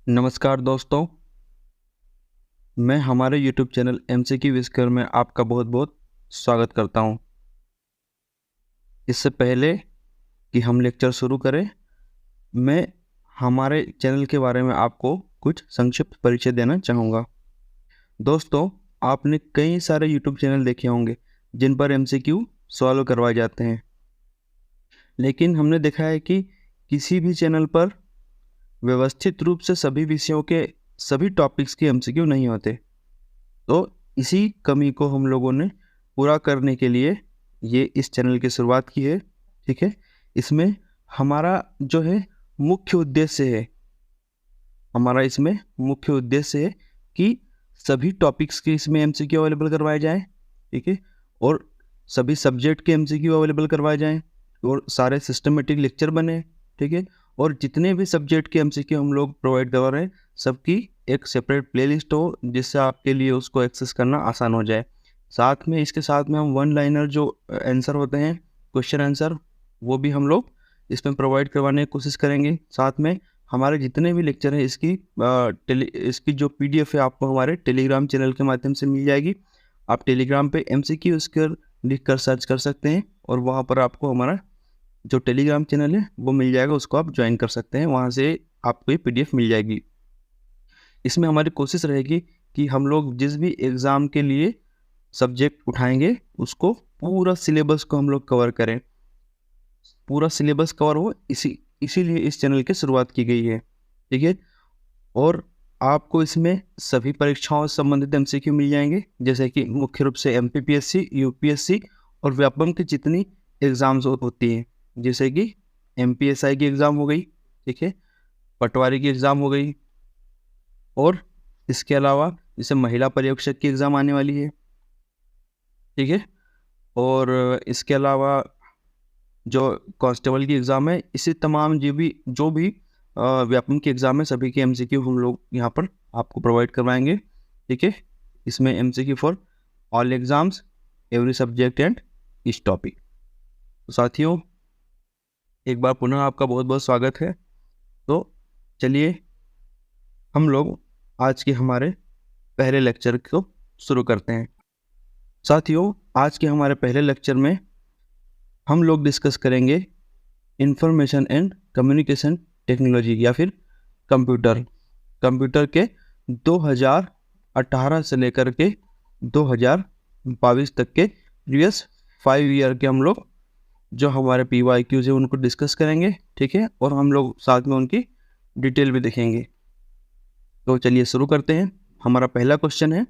नमस्कार दोस्तों, मैं हमारे YouTube चैनल एमसीक्यू विस्कर में आपका बहुत बहुत स्वागत करता हूं। इससे पहले कि हम लेक्चर शुरू करें, मैं हमारे चैनल के बारे में आपको कुछ संक्षिप्त परिचय देना चाहूँगा। दोस्तों, आपने कई सारे YouTube चैनल देखे होंगे जिन पर एमसीक्यू सॉल्व करवाए जाते हैं, लेकिन हमने देखा है कि किसी भी चैनल पर व्यवस्थित रूप से सभी विषयों के सभी टॉपिक्स के एमसीक्यू नहीं होते। तो इसी कमी को हम लोगों ने पूरा करने के लिए ये इस चैनल की शुरुआत की है। ठीक है, इसमें हमारा जो है मुख्य उद्देश्य है हमारा इसमें मुख्य उद्देश्य है कि सभी टॉपिक्स के इसमें एमसीक्यू अवेलेबल करवाए जाएं। ठीक है, और सभी सब्जेक्ट के एमसीक्यू अवेलेबल करवाए जाएं और सारे सिस्टमेटिक लेक्चर बने। ठीक है, और जितने भी सब्जेक्ट के एमसीक्यू हम लोग प्रोवाइड करवा रहे हैं, सबकी एक सेपरेट प्लेलिस्ट हो जिससे आपके लिए उसको एक्सेस करना आसान हो जाए। साथ में इसके साथ में हम वन लाइनर जो आंसर होते हैं, क्वेश्चन आंसर, वो भी हम लोग इसमें प्रोवाइड करवाने की कोशिश करेंगे। साथ में हमारे जितने भी लेक्चर हैं इसकी जो पीडीएफ है आपको हमारे टेलीग्राम चैनल के माध्यम से मिल जाएगी। आप टेलीग्राम पे एमसीक्यू विस्कर लिख कर सर्च कर सकते हैं और वहाँ पर आपको हमारा जो टेलीग्राम चैनल है वो मिल जाएगा, उसको आप ज्वाइन कर सकते हैं। वहाँ से आपको ये पीडीएफ मिल जाएगी। इसमें हमारी कोशिश रहेगी कि हम लोग जिस भी एग्ज़ाम के लिए सब्जेक्ट उठाएंगे उसको पूरा सिलेबस को हम लोग कवर करें, पूरा सिलेबस कवर हो, इसीलिए इस चैनल की शुरुआत की गई है। ठीक है, और आपको इसमें सभी परीक्षाओं से संबंधित एमसीक्यू मिल जाएंगे, जैसे कि मुख्य रूप से एमपीपीएससी, यूपीएससी और व्यापम की जितनी एग्ज़ाम्स होती हैं, जैसे कि एमपीएसआई की एग्ज़ाम हो गई, ठीक है, पटवारी की एग्ज़ाम हो गई, और इसके अलावा जैसे महिला पर्यवेक्षक की एग्ज़ाम आने वाली है। ठीक है, और इसके अलावा जो कांस्टेबल की एग्ज़ाम है, इसी तमाम जो भी व्यापम की एग्ज़ाम है, सभी के एमसीक्यू हम लोग यहाँ पर आपको प्रोवाइड करवाएंगे। ठीक है, इसमें MCQ for all exams, every subject and each topic. तो साथियों, एक बार पुनः आपका बहुत बहुत स्वागत है। तो चलिए हम लोग आज के हमारे पहले लेक्चर को शुरू करते हैं। साथियों, आज के हमारे पहले लेक्चर में हम लोग डिस्कस करेंगे इंफॉर्मेशन एंड कम्युनिकेशन टेक्नोलॉजी या फिर कंप्यूटर के 2018 से लेकर के 2022 तक के प्रीवियस 5 ईयर के हम लोग जो हमारे PYQs है उनको डिस्कस करेंगे। ठीक है, और हम लोग साथ में उनकी डिटेल भी देखेंगे। तो चलिए शुरू करते हैं। हमारा पहला क्वेश्चन है,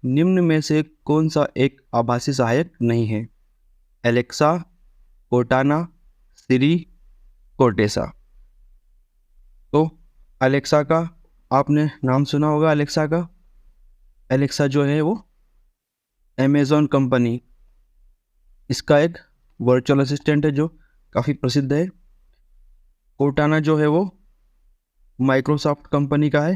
निम्न में से कौन सा एक आभासी सहायक नहीं है? एलेक्सा, कोर्टाना, सिरी, कोर्टेसा। तो एलेक्सा का आपने नाम सुना होगा। एलेक्सा जो है वो अमेज़न कंपनी, इसका एक वर्चुअल असिस्टेंट है जो काफ़ी प्रसिद्ध है। कोर्टाना जो है वो माइक्रोसॉफ्ट कंपनी का है,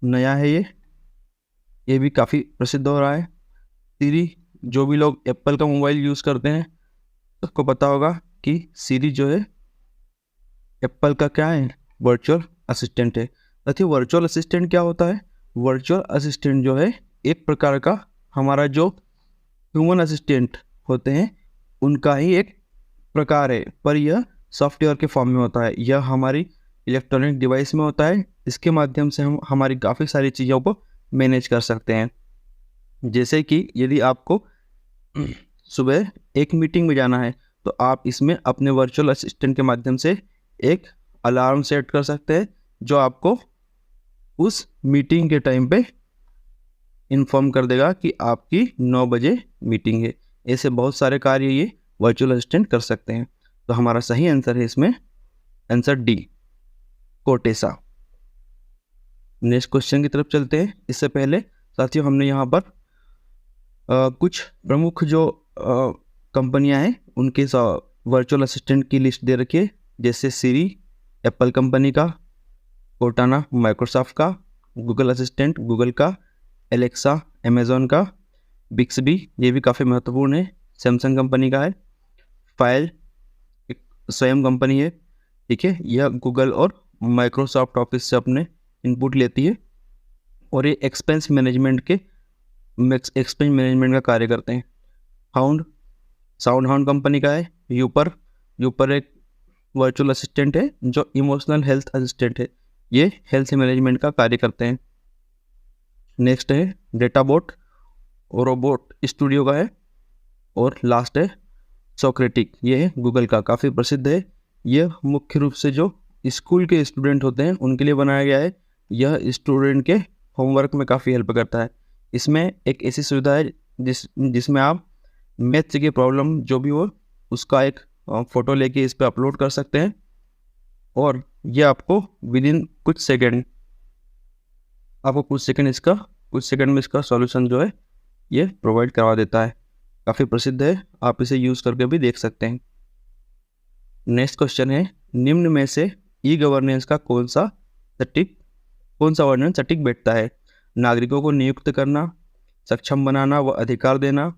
नया है ये भी काफ़ी प्रसिद्ध हो रहा है। सिरी, जो भी लोग एप्पल का मोबाइल यूज़ करते हैं उसको पता होगा कि सिरी जो है एप्पल का क्या है, वर्चुअल असिस्टेंट है। साथियों, वर्चुअल असिस्टेंट क्या होता है? वर्चुअल असिस्टेंट जो है एक प्रकार का हमारा जो ह्यूमन असिस्टेंट होते हैं उनका ही एक प्रकार है, पर यह सॉफ्टवेयर के फॉर्म में होता है। यह हमारी इलेक्ट्रॉनिक डिवाइस में होता है। इसके माध्यम से हम हमारी काफ़ी सारी चीज़ों को मैनेज कर सकते हैं। जैसे कि यदि आपको सुबह एक मीटिंग में जाना है तो आप इसमें अपने वर्चुअल असिस्टेंट के माध्यम से एक अलार्म सेट कर सकते हैं जो आपको उस मीटिंग के टाइम पे इन्फॉर्म कर देगा कि आपकी 9 बजे मीटिंग है। ऐसे बहुत सारे कार्य ये वर्चुअल असिस्टेंट कर सकते हैं। तो हमारा सही आंसर है इसमें आंसर डी, कोर्टेसा। नेक्स्ट क्वेश्चन की तरफ चलते हैं। इससे पहले साथियों, हमने यहाँ पर कुछ प्रमुख जो कंपनियां हैं उनके वर्चुअल असिस्टेंट की लिस्ट दे रखी है, जैसे सिरी एप्पल कंपनी का, कोर्टाना माइक्रोसॉफ्ट का, गूगल असिस्टेंट गूगल का, एलेक्सा अमेज़न का, बिक्सबी ये भी काफ़ी महत्वपूर्ण है, सैमसंग कंपनी का है, फाइल एक स्वयं कंपनी है। ठीक है, यह गूगल और माइक्रोसॉफ्ट ऑफिस से अपने इनपुट लेती है और ये एक्सपेंस मैनेजमेंट का कार्य करते हैं। साउंड हाउंड कंपनी का है। यूपर एक वर्चुअल असिस्टेंट है जो इमोशनल हेल्थ असिस्टेंट है, ये हेल्थ मैनेजमेंट का कार्य करते हैं। नेक्स्ट है डेटाबॉट, रोबोट स्टूडियो का है। और लास्ट है सोक्रेटिक, ये है गूगल का, काफ़ी प्रसिद्ध है। यह मुख्य रूप से जो स्कूल के स्टूडेंट होते हैं उनके लिए बनाया गया है। यह स्टूडेंट के होमवर्क में काफ़ी हेल्प करता है। इसमें एक ऐसी सुविधा है जिसमें आप मैथ्स की प्रॉब्लम जो भी हो उसका एक फ़ोटो लेके इस पर अपलोड कर सकते हैं और ये आपको विद इन कुछ सेकेंड में इसका सॉल्यूशन जो है ये प्रोवाइड करवा देता है। काफ़ी प्रसिद्ध है, आप इसे यूज़ करके भी देख सकते हैं। नेक्स्ट क्वेश्चन है, निम्न में से ई गवर्नेंस का कौन सा वर्णन सटीक बैठता है? नागरिकों को नियुक्त करना, सक्षम बनाना व अधिकार देना,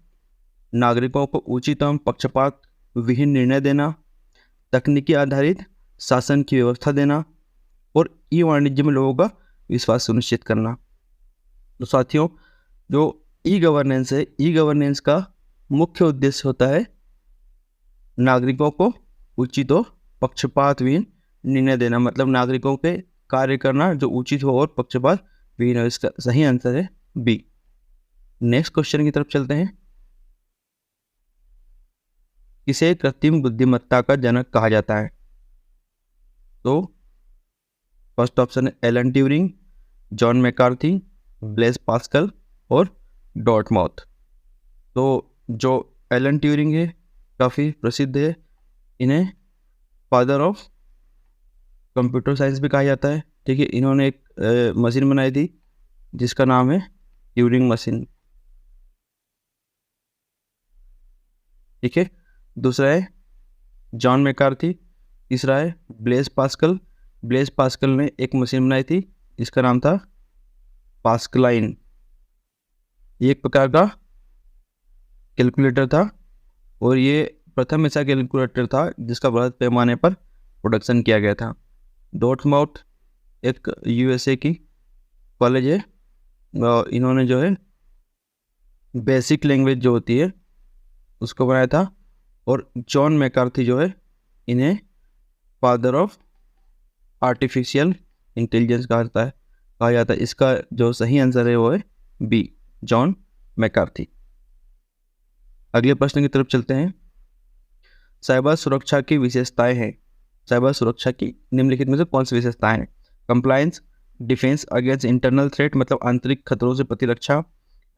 नागरिकों को उचित एवं पक्षपात विहीन निर्णय देना, तकनीकी आधारित शासन की व्यवस्था देना और ई वाणिज्य में लोगों का विश्वास सुनिश्चित करना। तो साथियों, जो ई गवर्नेंस है, ई गवर्नेंस का मुख्य उद्देश्य होता है नागरिकों को उचित और पक्षपात विहीन निर्णय देना, मतलब नागरिकों के कार्य करना जो उचित हो और पक्षपात विहीन हो। इसका सही आंसर है बी। नेक्स्ट क्वेश्चन की तरफ चलते हैं। किसे कृत्रिम बुद्धिमत्ता का जनक कहा जाता है? तो फर्स्ट ऑप्शन है Alan Turing, John McCarthy, Blaise Pascal और डॉर्टमाउथ। तो जो एलन ट्यूरिंग है काफ़ी प्रसिद्ध है, इन्हें फादर ऑफ कंप्यूटर साइंस भी कहा जाता है। ठीक है, इन्होंने एक मशीन बनाई थी जिसका नाम है ट्यूरिंग मशीन। ठीक है, दूसरा है जॉन मैकार्थी, तीसरा है ब्लेस पास्कल ने एक मशीन बनाई थी जिसका नाम था पास्कलाइन। ये एक प्रकार का कैलकुलेटर था और ये प्रथम ऐसा कैलकुलेटर था जिसका बृहद पैमाने पर प्रोडक्शन किया गया था। डॉर्टमाउथ एक यूएसए की कॉलेज है, इन्होंने जो है बेसिक लैंग्वेज जो होती है उसको बनाया था। और जॉन मैकार्थी जो है इन्हें फादर ऑफ आर्टिफिशियल इंटेलिजेंस कहा जाता है। इसका जो सही आंसर है वो है बी, जॉन मैकार्थी। अगले प्रश्न की तरफ चलते हैं। साइबर सुरक्षा की विशेषताएं हैं। साइबर सुरक्षा की निम्नलिखित में से कौन सी विशेषताएं हैं? Compliance, defence against internal threat, मतलब आंतरिक खतरों से प्रतिरक्षा,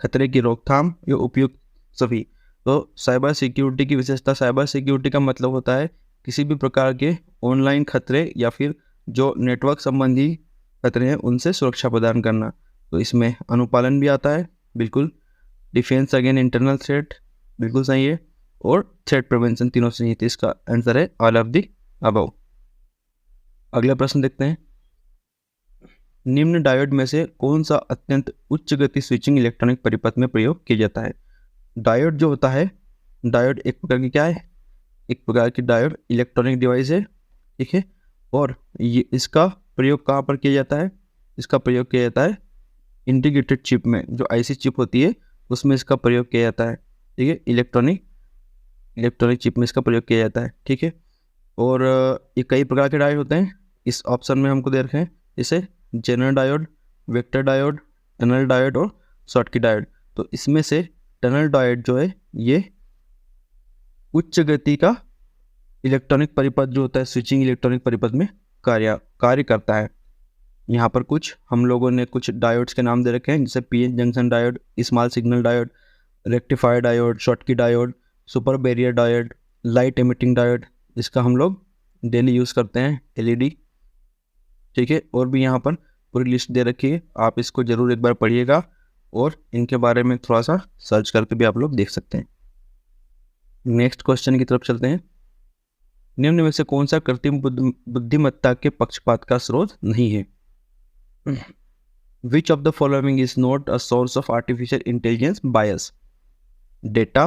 खतरे की रोकथाम या उपयुक्त सभी। तो साइबर सिक्योरिटी की विशेषता, साइबर सिक्योरिटी का मतलब होता है किसी भी प्रकार के ऑनलाइन खतरे या फिर जो नेटवर्क संबंधी खतरे हैं उनसे सुरक्षा प्रदान करना। तो इसमें अनुपालन भी आता है, बिल्कुल। डिफेंस अगेंस्ट इंटरनल थ्रेट बिल्कुल सही है, और थ्रेट प्रिवेंशन, तीनों सही है। तो इसका आंसर है ऑल ऑफ द अबव। अगला प्रश्न देखते हैं। निम्न डायोड में से कौन सा अत्यंत उच्च गति स्विचिंग इलेक्ट्रॉनिक परिपथ में प्रयोग किया जाता है? डायोड जो होता है, डायोड एक प्रकार की क्या है? एक प्रकार की डायोड इलेक्ट्रॉनिक डिवाइस है। ठीक है, और ये इसका प्रयोग कहाँ पर किया जाता है? इसका प्रयोग किया जाता है इंटीग्रेटेड चिप में, जो आईसी चिप होती है उसमें इसका प्रयोग किया जाता है। ठीक है, इलेक्ट्रॉनिक चिप में इसका प्रयोग किया जाता है। ठीक है, और ये कई प्रकार के डायोड होते हैं। इस ऑप्शन में हमको दे रखे हैं जैसे zener diode, vector diode, tunnel diode और शॉटकी डायोड। तो इसमें से टनल डायोड जो है ये उच्च गति का इलेक्ट्रॉनिक परिपथ जो होता है, स्विचिंग इलेक्ट्रॉनिक परिपथ में कार्य करता है। यहाँ पर कुछ हम लोगों ने कुछ डायोड्स के नाम दे रखे हैं जैसे PN junction diode, small signal diode, rectifier diode, Schottky diode, super barrier diode, light emitting diode. इसका हम लोग डेली यूज़ करते हैं, एलईडी। ठीक है, और भी यहाँ पर पूरी लिस्ट दे रखी है, आप इसको ज़रूर एक बार पढ़िएगा और इनके बारे में थोड़ा सा सर्च करके भी आप लोग देख सकते हैं। नेक्स्ट क्वेश्चन की तरफ चलते हैं। निम्न में से कौन सा कृत्रिम बुद्धिमत्ता के पक्षपात का स्रोत नहीं है? Which of the following is not a source of artificial intelligence bias? Data,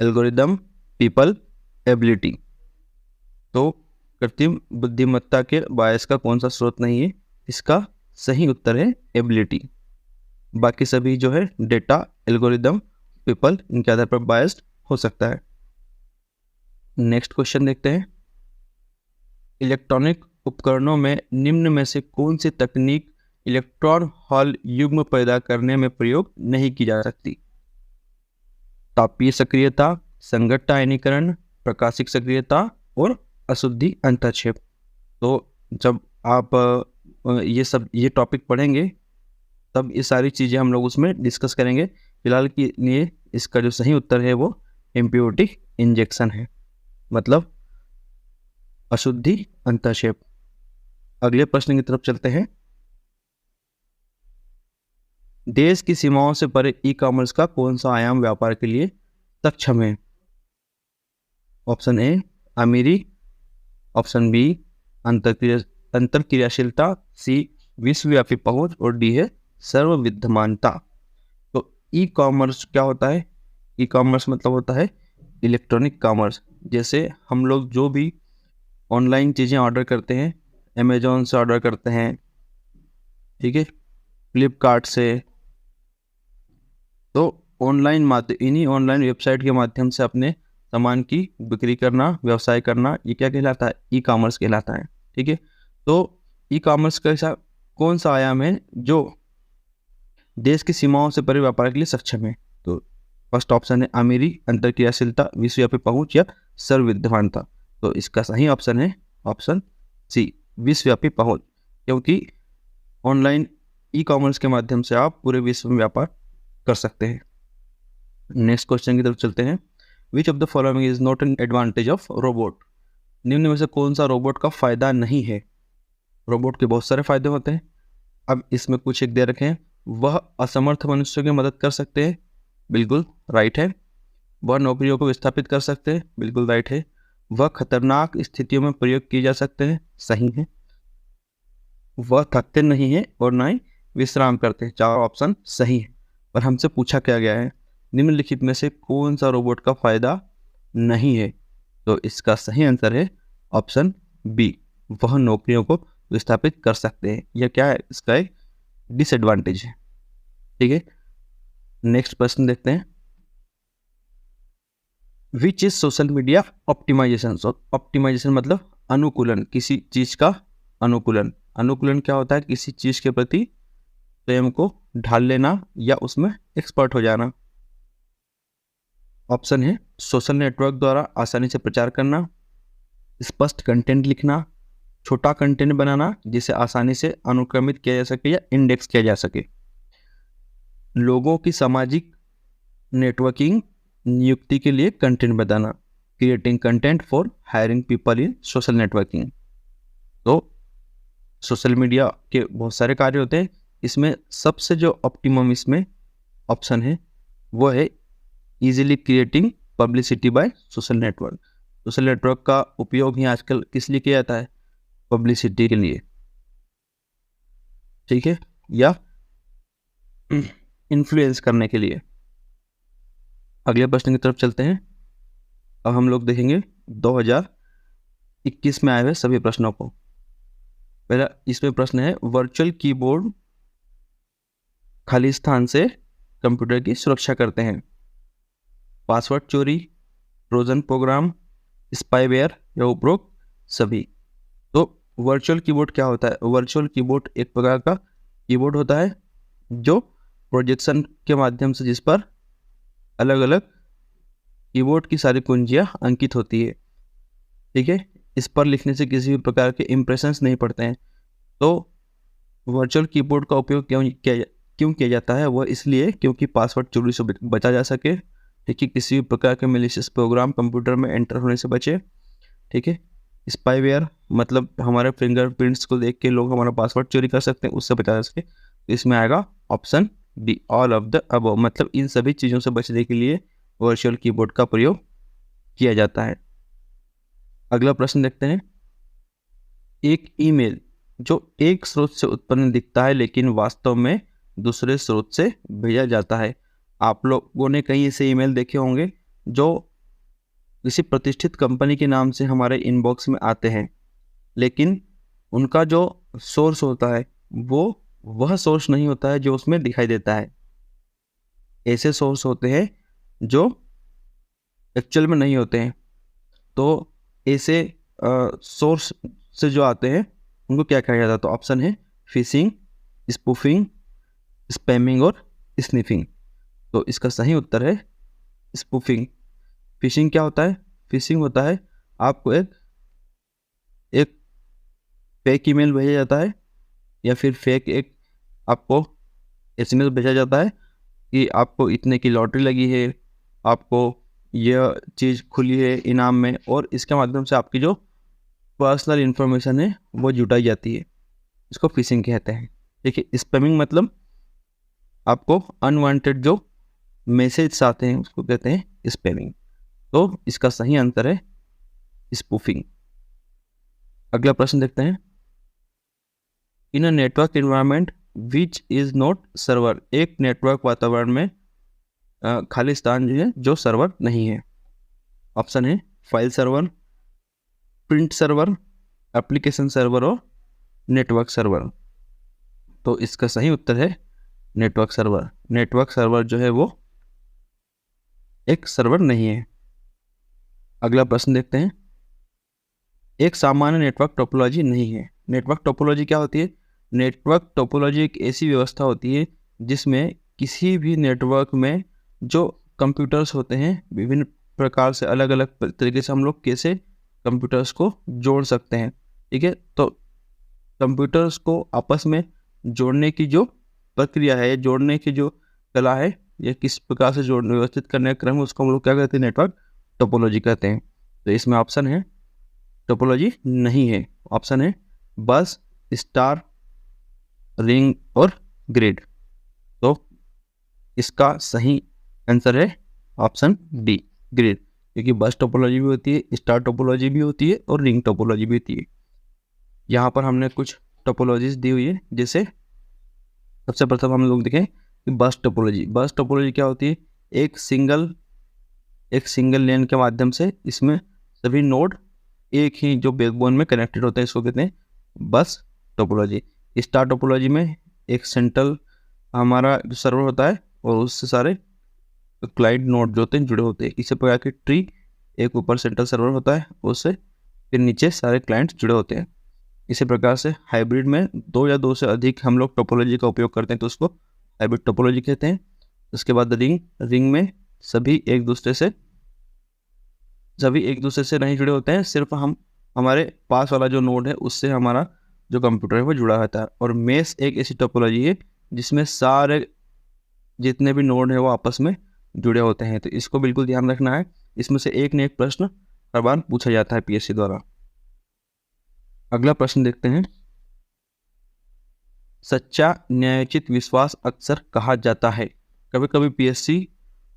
algorithm, people, ability। तो कृत्रिम बुद्धिमत्ता के बायस का कौन सा स्रोत नहीं है? इसका सही उत्तर है एबिलिटी। बाकी सभी जो है डेटा, एल्गोरिदम, पीपल, इनके आधार पर बायस्ड हो सकता है। नेक्स्ट क्वेश्चन देखते हैं। इलेक्ट्रॉनिक उपकरणों में निम्न में से कौन सी तकनीक इलेक्ट्रॉन हॉल युग्म पैदा करने में प्रयोग नहीं की जा सकती? तापीय सक्रियता, संगत आयनीकरण, प्रकाशिक सक्रियता और अशुद्धि अंतःक्षेप। तो जब आप ये टॉपिक पढ़ेंगे तब ये सारी चीज़ें हम लोग उसमें डिस्कस करेंगे। फिलहाल के लिए इसका जो सही उत्तर है वो एम्पियोटिक इंजेक्शन है, मतलब अशुद्धि अंतःक्षेप। अगले प्रश्न की तरफ चलते हैं। देश की सीमाओं से परे ई कॉमर्स का कौन सा आयाम व्यापार के लिए सक्षम है? ऑप्शन ए अमीरी, ऑप्शन बी अंतरक्रियाशीलता, सी विश्वव्यापी पहुंच और डी है सर्वविद्यमानता। तो ई कॉमर्स क्या होता है? ई कॉमर्स मतलब होता है इलेक्ट्रॉनिक कॉमर्स। जैसे हम लोग जो भी ऑनलाइन चीज़ें ऑर्डर करते हैं, अमेजोन से ऑर्डर करते हैं, ठीक है, फ्लिपकार्ट से, तो इन्हीं ऑनलाइन वेबसाइट के माध्यम से अपने सामान की बिक्री करना, व्यवसाय करना, ये क्या कहलाता है? ई कॉमर्स कहलाता है। ठीक है, तो ई कॉमर्स का ऐसा कौन सा आयाम है जो देश की सीमाओं से परे व्यापार के लिए सक्षम है? तो फर्स्ट ऑप्शन है अमीरी, अंतरक्रियाशीलता, विश्वव्यापी पहुंच या सर्वविद्यमानता। तो इसका सही ऑप्शन है ऑप्शन सी, विश्वव्यापी पहुंच, क्योंकि ऑनलाइन ई कॉमर्स के माध्यम से आप पूरे विश्व में व्यापार कर सकते हैं। नेक्स्ट क्वेश्चन की तरफ चलते हैं। विच of the following is not an advantage of robot? निम्न में से कौन सा रोबोट का फायदा नहीं है? रोबोट के बहुत सारे फायदे होते हैं, अब इसमें कुछ एक दे रखे हैं। वह असमर्थ मनुष्यों की मदद कर सकते हैं, बिल्कुल राइट है। वह नौकरियों को विस्थापित कर सकते हैं, बिल्कुल राइट है। वह खतरनाक स्थितियों में प्रयोग किए जा सकते हैं, सही है। वह थकते नहीं है और ना ही विश्राम करते हैं, चार ऑप्शन सही है। पर हमसे पूछा क्या गया है, निम्नलिखित में से कौन सा रोबोट का फायदा नहीं है? तो इसका सही आंसर है ऑप्शन बी, वह नौकरियों को विस्थापित कर सकते हैं। यह क्या है? इसका एक डिसएडवांटेज है। ठीक है, नेक्स्ट प्रश्न देखते हैं। Which is social media optimization? Optimization मतलब अनुकूलन, किसी चीज का अनुकूलन। अनुकूलन क्या होता है? किसी चीज के प्रति स्वयं को ढाल लेना या उसमें एक्सपर्ट हो जाना। ऑप्शन है सोशल नेटवर्क द्वारा आसानी से प्रचार करना, स्पष्ट कंटेंट लिखना, छोटा कंटेंट बनाना जिसे आसानी से अनुक्रमित किया जा सके या इंडेक्स किया जा सके, लोगों की सामाजिक नेटवर्किंग नियुक्ति के लिए content banana, creating content for hiring people in social networking. तो सोशल मीडिया के बहुत सारे कार्य होते हैं, इसमें सबसे जो ऑप्टिमम इसमें ऑप्शन है वो है easily creating publicity by social network. Social network का उपयोग ही आजकल किस लिए किया जाता है? पब्लिसिटी के लिए, ठीक है, या इन्फ्लुएंस करने के लिए। अगले प्रश्न की तरफ चलते हैं। अब हम लोग देखेंगे 2021 में आए हुए सभी प्रश्नों को। पहला इसमें प्रश्न है, वर्चुअल कीबोर्ड खाली स्थान से कंप्यूटर की सुरक्षा करते हैं? पासवर्ड चोरी, ट्रोजन प्रोग्राम, स्पाईवेयर या उपरोक्त सभी। तो वर्चुअल कीबोर्ड क्या होता है? वर्चुअल कीबोर्ड एक प्रकार का कीबोर्ड होता है जो प्रोजेक्शन के माध्यम से, जिस पर अलग अलग कीबोर्ड की सारी कुंजियां अंकित होती है, ठीक है, इस पर लिखने से किसी भी प्रकार के इंप्रेशंस नहीं पड़ते हैं। तो वर्चुअल कीबोर्ड का उपयोग क्यों किया जाता है? वह इसलिए क्योंकि पासवर्ड चोरी से बचा जा सके, ठीक है, किसी भी प्रकार के मैलिशियस प्रोग्राम कंप्यूटर में एंटर होने से बचे, ठीक है। स्पाईवेयर मतलब हमारे फिंगरप्रिंट्स को देख के लोग हमारा पासवर्ड चोरी कर सकते हैं, उससे बचा जा सके। तो इसमें आएगा option D, all of the above, मतलब इन सभी चीज़ों से बचने के लिए वर्चुअल कीबोर्ड का प्रयोग किया जाता है। अगला प्रश्न देखते हैं। एक ईमेल जो एक स्रोत से उत्पन्न दिखता है लेकिन वास्तव में दूसरे स्रोत से भेजा जाता है। आप लोगों ने कई ऐसे ईमेल देखे होंगे जो किसी प्रतिष्ठित कंपनी के नाम से हमारे इनबॉक्स में आते हैं, लेकिन उनका जो सोर्स होता है वो वह सोर्स नहीं होता है जो उसमें दिखाई देता है। ऐसे सोर्स होते हैं जो एक्चुअल में नहीं होते हैं। तो ऐसे सोर्स से जो आते हैं उनको क्या कहा जाता है? तो ऑप्शन है फिशिंग, स्पूफिंग, स्पैमिंग और स्निफिंग। तो इसका सही उत्तर है स्पूफिंग। फिशिंग क्या होता है? फिशिंग होता है आपको एक फेक ईमेल भेजा जाता है या फिर फेक एक आपको एसएमएस भेजा जाता है कि आपको इतने की लॉटरी लगी है, आपको यह चीज़ खुली है इनाम में, और इसके माध्यम से आपकी जो पर्सनल इन्फॉर्मेशन है वो जुटाई जाती है। इसको फिशिंग कहते हैं। देखिए, स्पैमिंग मतलब आपको अनवांटेड जो मैसेज आते हैं उसको कहते हैं स्पैमिंग। तो इसका सही आंसर है स्पूफिंग। अगला प्रश्न देखते हैं। In a network environment which is not server, एक नेटवर्क वातावरण में खाली स्थान जो है जो सर्वर नहीं है। ऑप्शन है file server, print server, application server और नेटवर्क सर्वर। तो इसका सही उत्तर है नेटवर्क सर्वर। नेटवर्क सर्वर जो है वो एक सर्वर नहीं है। अगला प्रश्न देखते हैं। एक सामान्य नेटवर्क टोपोलॉजी नहीं है। नेटवर्क टोपोलॉजी क्या होती है? नेटवर्क टोपोलॉजी एक ऐसी व्यवस्था होती है जिसमें किसी भी नेटवर्क में जो कंप्यूटर्स होते हैं, विभिन्न प्रकार से अलग अलग तरीके से हम लोग कैसे कंप्यूटर्स को जोड़ सकते हैं। ठीक है, तो कंप्यूटर्स को आपस में जोड़ने की जो प्रक्रिया है, जोड़ने की जो कला है, या किस प्रकार से जोड़ने व्यवस्थित करने का क्रम है, उसको हम लोग क्या कहते हैं? नेटवर्क टोपोलॉजी कहते हैं। तो इसमें ऑप्शन है टोपोलॉजी नहीं है। ऑप्शन है बस, स्टार, रिंग और ग्रिड। तो इसका सही आंसर है ऑप्शन डी, ग्रिड। क्योंकि बस टोपोलॉजी भी होती है, स्टार टोपोलॉजी भी होती है और रिंग टोपोलॉजी भी होती है। यहाँ पर हमने कुछ टोपोलॉजीज दी हुई है। जैसे सबसे प्रथम हम लोग देखें कि बस टोपोलॉजी। बस टोपोलॉजी क्या होती है? एक सिंगल लेन के माध्यम से इसमें सभी नोड एक ही जो बैकबोन में कनेक्टेड होते हैं, इसको कहते हैं बस टोपोलॉजी। स्टार टोपोलॉजी में एक सेंट्रल हमारा जो सर्वर होता है और उससे सारे क्लाइंट नोड जो होते हैं जुड़े होते हैं। इसी प्रकार की ट्री, एक ऊपर सेंट्रल सर्वर होता है, उससे फिर नीचे सारे क्लाइंट्स जुड़े होते हैं। इसी प्रकार से हाइब्रिड में दो या दो से अधिक हम लोग टोपोलॉजी का उपयोग करते हैं, तो उसको हाइब्रिड टोपोलॉजी कहते हैं। उसके बाद रिंग में सभी एक दूसरे से नहीं जुड़े होते हैं, सिर्फ हमारे पास वाला जो नोड है उससे हमारा जो कंप्यूटर है वो जुड़ा रहता है। और मेश एक ऐसी टोपोलॉजी है जिसमें सारे जितने भी नोड है वो आपस में जुड़े होते हैं। तो इसको बिल्कुल ध्यान रखना है। इसमें से एक न एक प्रश्न हर बार पूछा जाता है पीएससी द्वारा। अगला प्रश्न देखते हैं। सच्चा न्यायोचित विश्वास अक्सर कहा जाता है। कभी कभी पीएससी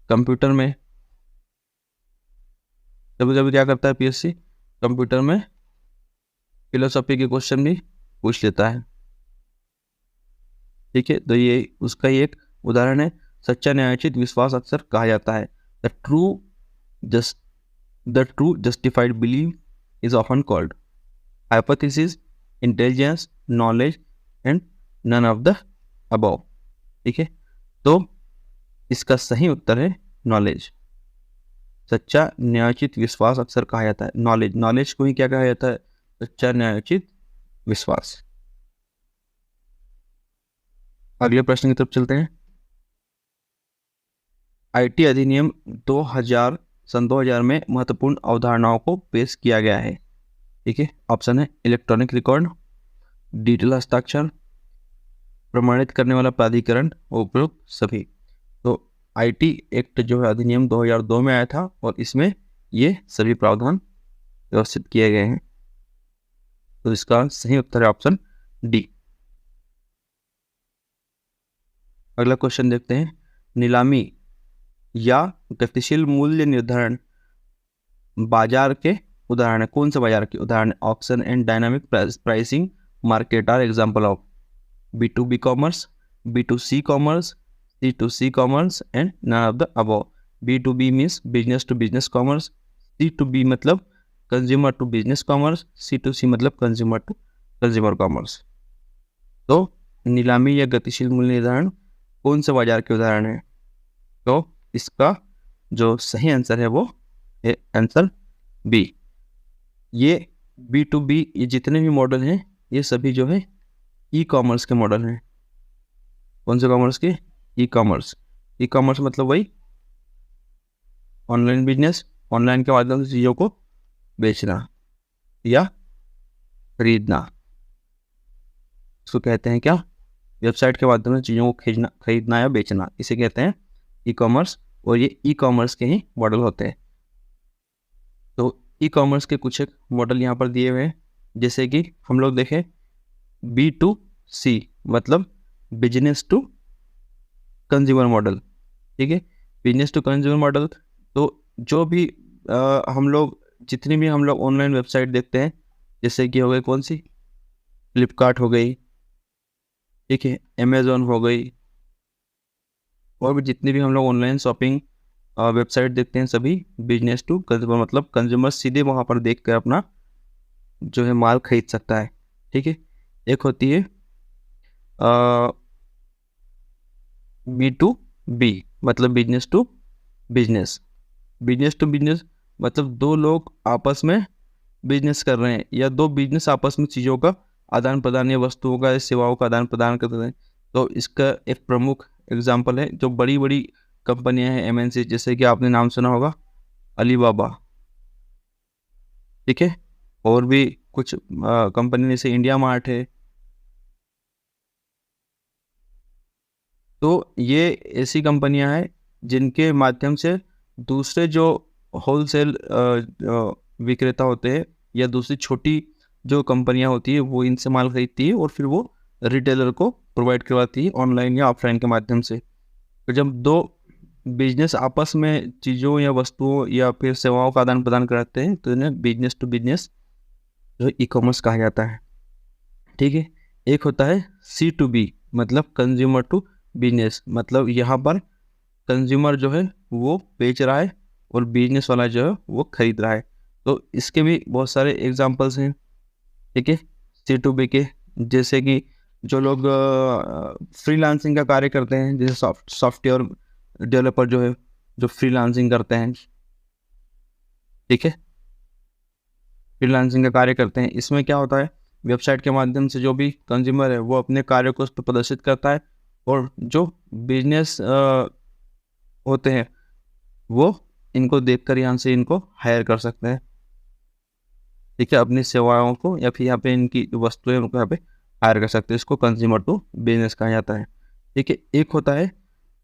कंप्यूटर में कभी क्या करता है? पीएससी कंप्यूटर में फिलोसॉफी के क्वेश्चन भी पूछ लेता है। ठीक है, तो ये उसका ही एक उदाहरण है। सच्चा न्यायोचित विश्वास अक्सर कहा जाता है। The true justified believe is often called hypothesis, intelligence, knowledge and none of the above. ठीक है, तो इसका सही उत्तर है नॉलेज। सच्चा न्यायोचित विश्वास अक्सर कहा जाता है नॉलेज को ही क्या कहा जाता है? सच्चा न्यायोचित विश्वास। अगले प्रश्न की तरफ चलते हैं। आईटी अधिनियम 2000 में महत्वपूर्ण अवधारणाओं को पेश किया गया है। ठीक है, ऑप्शन है इलेक्ट्रॉनिक रिकॉर्ड, डिजिटल हस्ताक्षर, प्रमाणित करने वाला प्राधिकरण और उपयुक्त सभी। तो आईटी एक्ट जो है अधिनियम 2002 में आया था और इसमें ये सभी प्रावधान व्यवस्थित किए गए हैं। तो इसका सही उत्तर है ऑप्शन डी। अगला क्वेश्चन देखते हैं। नीलामी या गतिशील मूल्य निर्धारण बाजार के उदाहरण है। कौन से बाजार के उदाहरण? Auction and dynamic pricing market are example of B2B commerce, B2C commerce, C2C commerce and none of the above. B2B means business to business commerce, C2B मतलब consumer to business commerce, C2C मतलब consumer to consumer commerce. तो नीलामी या गतिशील मूल्य निर्धारण कौन से बाजार के उदाहरण है? तो इसका जो सही आंसर है वो है आंसर बी। ये B2B ये जितने भी मॉडल हैं ये सभी जो है ई कॉमर्स के मॉडल हैं। कौन से कॉमर्स के? E commerce. ई कॉमर्स मतलब वही ऑनलाइन बिजनेस, ऑनलाइन के माध्यम से चीज़ों को बेचना या खरीदना। इसको कहते हैं क्या? वेबसाइट के माध्यम से चीज़ों को खरीदना या बेचना, इसे कहते हैं ई कॉमर्स। और ये ई कॉमर्स के ही मॉडल होते हैं। तो ई कॉमर्स के कुछ एक मॉडल यहाँ पर दिए हुए हैं, जैसे कि हम लोग देखें B2C मतलब बिजनेस टू कंज्यूमर मॉडल। ठीक है, बिजनेस टू कंज्यूमर मॉडल। तो जो भी हम लोग जितनी भी हम लोग ऑनलाइन वेबसाइट देखते हैं, जैसे कि हो गई कौन सी, फ्लिपकार्ट हो गई, ठीक है, अमेज़ॉन हो गई, और भी जितनी भी हम लोग ऑनलाइन शॉपिंग वेबसाइट देखते हैं सभी बिजनेस टू कंज्यूमर मतलब कंज्यूमर सीधे वहाँ पर देख कर अपना जो है माल खरीद सकता है। ठीक है, एक होती है B2B मतलब business to business. Business to business मतलब दो लोग आपस में बिजनेस कर रहे हैं या दो बिजनेस आपस में चीज़ों का आदान प्रदान या वस्तुओं का या सेवाओं का आदान प्रदान करते हैं। तो इसका एक प्रमुख एग्जाम्पल है जो बड़ी बड़ी कंपनियां हैं MNC, जैसे कि आपने नाम सुना होगा अलीबाबा। ठीक है, और भी कुछ कंपनी जैसे इंडिया मार्ट है। तो ये ऐसी कंपनियां हैं जिनके माध्यम से दूसरे जो होलसेल विक्रेता होते हैं या दूसरी छोटी जो कंपनियां होती है वो इनसे माल खरीदती है और फिर वो रिटेलर को प्रोवाइड करवाती है ऑनलाइन या ऑफलाइन के माध्यम से। तो जब दो बिजनेस आपस में चीज़ों या वस्तुओं या फिर सेवाओं का आदान प्रदान कराते हैं तो इन्हें बिजनेस टू बिजनेस जो ई कॉमर्स कहा जाता है। ठीक है, एक होता है C2B मतलब कंज्यूमर टू बिजनेस मतलब यहाँ पर कंज्यूमर जो है वो बेच रहा है और बिजनेस वाला जो है वो खरीद रहा है। तो इसके भी बहुत सारे एग्जांपल्स हैं। ठीक है, C2B के, जैसे कि जो लोग फ्रीलांसिंग का कार्य करते हैं, जैसे सॉफ्टवेयर डेवलपर जो है जो फ्रीलांसिंग करते हैं। ठीक है, फ्रीलांसिंग का कार्य करते हैं, इसमें क्या होता है वेबसाइट के माध्यम से जो भी कंज्यूमर है वो अपने कार्य को उस पर प्रदर्शित करता है और जो बिजनेस होते हैं वो इनको देखकर यहाँ से इनको हायर कर सकते हैं। ठीक है, अपनी सेवाओं को या फिर यहाँ पे इनकी वस्तुएं उनको यहाँ पे हायर कर सकते हैं। इसको कंज्यूमर टू बिजनेस कहा जाता है। ठीक है, एक होता है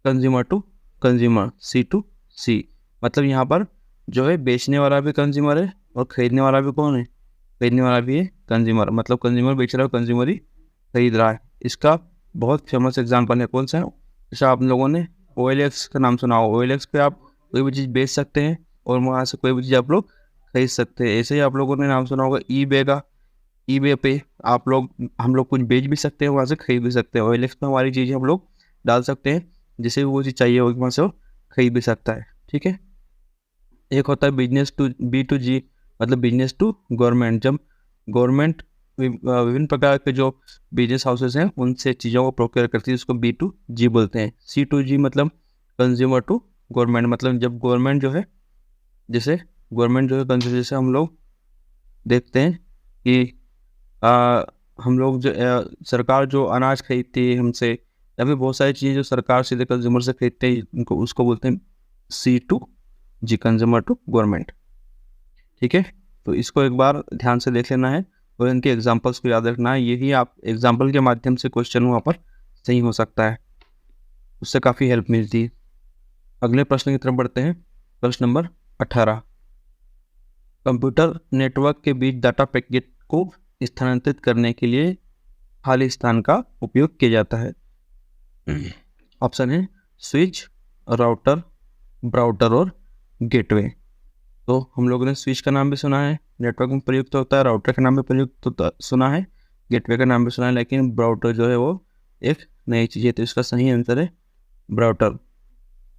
कंज्यूमर टू कंज्यूमर C2C मतलब यहाँ पर जो है बेचने वाला भी कंज्यूमर है और खरीदने वाला भी कौन है? खरीदने वाला भी है कंज्यूमर। मतलब कंज्यूमर बेच रहा है, कंज्यूमर ही खरीद रहा है। इसका बहुत फेमस एग्जांपल है कौन सा है? जैसे आप लोगों ने OLX का नाम सुना हो। OLX पे आप कोई भी चीज़ बेच सकते हैं और वहाँ से कोई भी चीज़ आप लोग खरीद सकते हैं। ऐसे ही आप लोगों ने नाम सुना होगा eBay का। eBay पे हम लोग कुछ बेच भी सकते हैं, वहाँ से खरीद भी सकते हैं। OLX पे हमारी चीज़ें हम लोग डाल सकते हैं, जिसे वो चीज़ चाहिए होगी वहाँ से वो खरीद भी सकता है। ठीक है, एक होता है बिजनेस टू B2G मतलब बिजनेस टू गवर्नमेंट। जब गवर्नमेंट विभिन्न प्रकार के जो बिजनेस हाउसेस हैं उनसे चीज़ों को प्रोक्योर करती है, उसको B2G बोलते हैं। C2G मतलब कंज्यूमर टू गवर्नमेंट मतलब जब गवर्नमेंट जो है जैसे गवर्नमेंट जो है कंज्यूमर, जैसे हम लोग देखते हैं कि हम लोग जो सरकार जो अनाज खरीदती है हमसे या फिर बहुत सारी चीज़ें जो सरकार सीधे कंज्यूमर से खरीदते हैं उनको उसको बोलते हैं C2G कंज्यूमर टू गवर्नमेंट। ठीक है, तो इसको एक बार ध्यान से देख लेना है और इनके एग्जांपल्स को याद रखना है। यही आप एग्जांपल के माध्यम से क्वेश्चन वहाँ पर सही हो सकता है, उससे काफ़ी हेल्प मिलती है। अगले प्रश्न की तरफ बढ़ते हैं। प्रश्न नंबर 18, कंप्यूटर नेटवर्क के बीच डाटा पैकेट को स्थानांतरित करने के लिए खाली स्थान का उपयोग किया जाता है। ऑप्शन है स्विच, राउटर, ब्राउटर और गेटवे। तो हम लोगों ने स्विच का नाम भी सुना है, नेटवर्क में प्रयुक्त होता है, राउटर का नाम भी प्रयुक्त सुना है, गेटवे का नाम भी सुना है, लेकिन ब्राउटर जो है वो एक नई चीज़ है। तो इसका सही आंसर है ब्राउटर।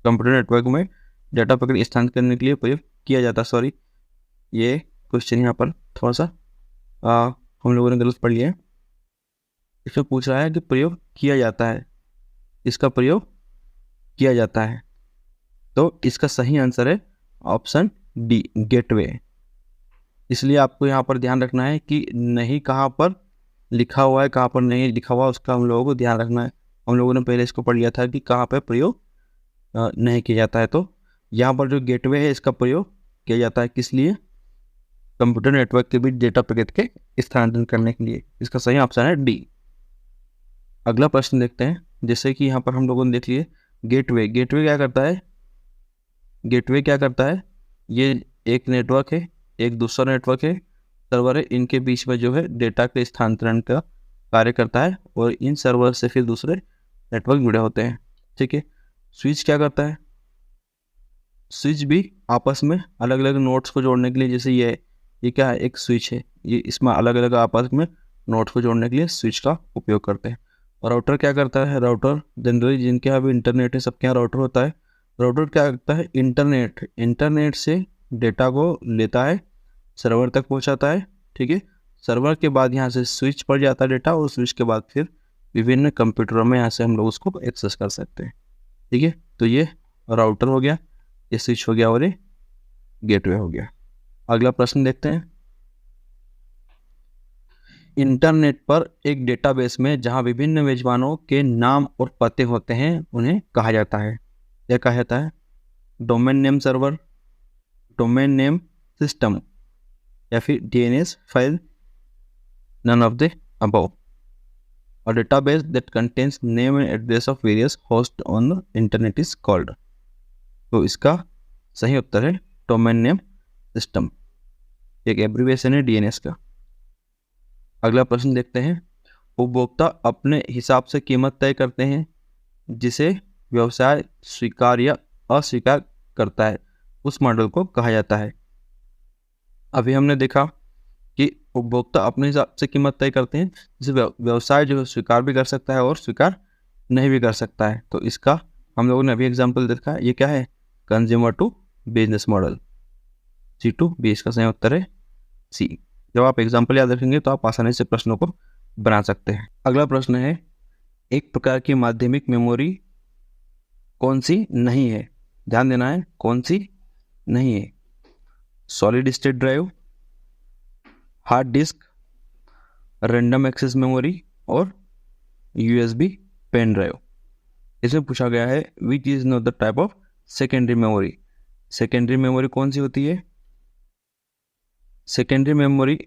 कंप्यूटर नेटवर्क में डाटा पैकेट स्थानांतरित करने के लिए प्रयोग किया जाता है। सॉरी, ये क्वेश्चन यहाँ पर थोड़ा सा हम लोगों ने गलत पढ़ लिया है। इसमें पूछ रहा है कि प्रयोग किया जाता है, इसका प्रयोग किया जाता है। तो इसका सही आंसर है ऑप्शन डी, गेटवे। इसलिए आपको यहाँ पर ध्यान रखना है कि नहीं कहाँ पर लिखा हुआ है, कहाँ पर नहीं लिखा हुआ, उसका हम लोगों को ध्यान रखना है। हम लोगों ने पहले इसको पढ़ लिया था कि कहाँ पर प्रयोग नहीं किया जाता है। तो यहाँ पर जो गेटवे है इसका प्रयोग किया जाता है, किस लिए? कंप्यूटर नेटवर्क के बीच डेटा पैकेट के स्थानांतरण करने के लिए। इसका सही ऑप्शन है डी। अगला प्रश्न देखते हैं। जैसे कि यहाँ पर हम लोगों ने देख लिए गेटवे। गेटवे क्या करता है? गेटवे क्या करता है? ये एक नेटवर्क है, एक दूसरा नेटवर्क है, सर्वर है, इनके बीच में जो है डेटा के स्थानांतरण का कार्य करता है और इन सर्वर से फिर दूसरे नेटवर्क जुड़े होते हैं। ठीक है। स्विच क्या करता है? स्विच भी आपस में अलग अलग नोड्स को जोड़ने के लिए, जैसे ये क्या है? एक स्विच है, ये इसमें अलग अलग आपस में नोड्स को जोड़ने के लिए स्विच का उपयोग करते हैं। और राउटर क्या करता है? राउटर जनरली जिनके यहाँ भी इंटरनेट है सबके यहाँ राउटर होता है। राउटर क्या करता है? इंटरनेट से डेटा को लेता है, सर्वर तक पहुँचाता है। ठीक है। सर्वर के बाद यहाँ से स्विच पर जाता है डेटा, और स्विच के बाद फिर विभिन्न कंप्यूटरों में यहाँ से हम लोग उसको एक्सेस कर सकते हैं। ठीक है। तो ये राउटर हो गया, ये स्विच हो गया और ये गेटवे हो गया। अगला प्रश्न देखते हैं। इंटरनेट पर एक डेटाबेस में जहां विभिन्न मेजबानों के नाम और पते होते हैं उन्हें कहा जाता है, क्या कहा जाता है? Domain name server, domain name system, या फिर DNS file, none of the above. A database that contains name and address of various hosts on the internet is called। तो इसका सही उत्तर है डोमेन नेम सिस्टम, एक एब्रिविएशन है DNS का। अगला प्रश्न देखते हैं। उपभोक्ता अपने हिसाब से कीमत तय करते हैं जिसे व्यवसाय स्वीकार या अस्वीकार करता है, उस मॉडल को कहा जाता है। अभी हमने देखा कि उपभोक्ता अपने हिसाब से कीमत तय करते हैं जिसे व्यवसाय जो है स्वीकार भी कर सकता है और स्वीकार नहीं भी कर सकता है। तो इसका हम लोगों ने अभी एग्जाम्पल देखा, ये क्या है? Consumer to business model, C2B। इसका सही उत्तर है सी। जब आप एग्जाम्पल याद रखेंगे तो आप आसानी से प्रश्नों को बना सकते हैं। अगला प्रश्न है, एक प्रकार की माध्यमिक मेमोरी कौन सी नहीं है? ध्यान देना है, कौन सी नहीं है? Solid state drive, hard disk, random access memory और USB पेन ड्राइव। इसमें पूछा गया है which is not the type of secondary memory. Secondary memory कौन सी होती है? सेकेंडरी मेमोरी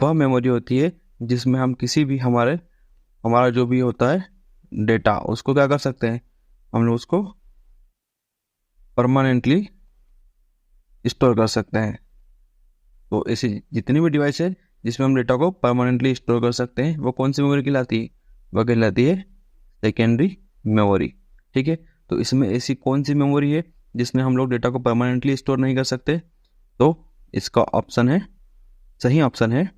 वह मेमोरी होती है जिसमें हम किसी भी हमारा जो भी होता है डेटा, उसको क्या कर सकते हैं? हम लोग उसको परमानेंटली स्टोर कर सकते हैं। तो ऐसी जितनी भी डिवाइस है जिसमें हम डेटा को परमानेंटली स्टोर कर सकते हैं वो कौन सी मेमोरी कहलाती है? वह कहलाती है सेकेंडरी मेमोरी। ठीक है। तो इसमें ऐसी कौन सी मेमोरी है जिसमें हम लोग डेटा को परमानेंटली स्टोर नहीं कर सकते? तो इसका ऑप्शन है, सही ऑप्शन है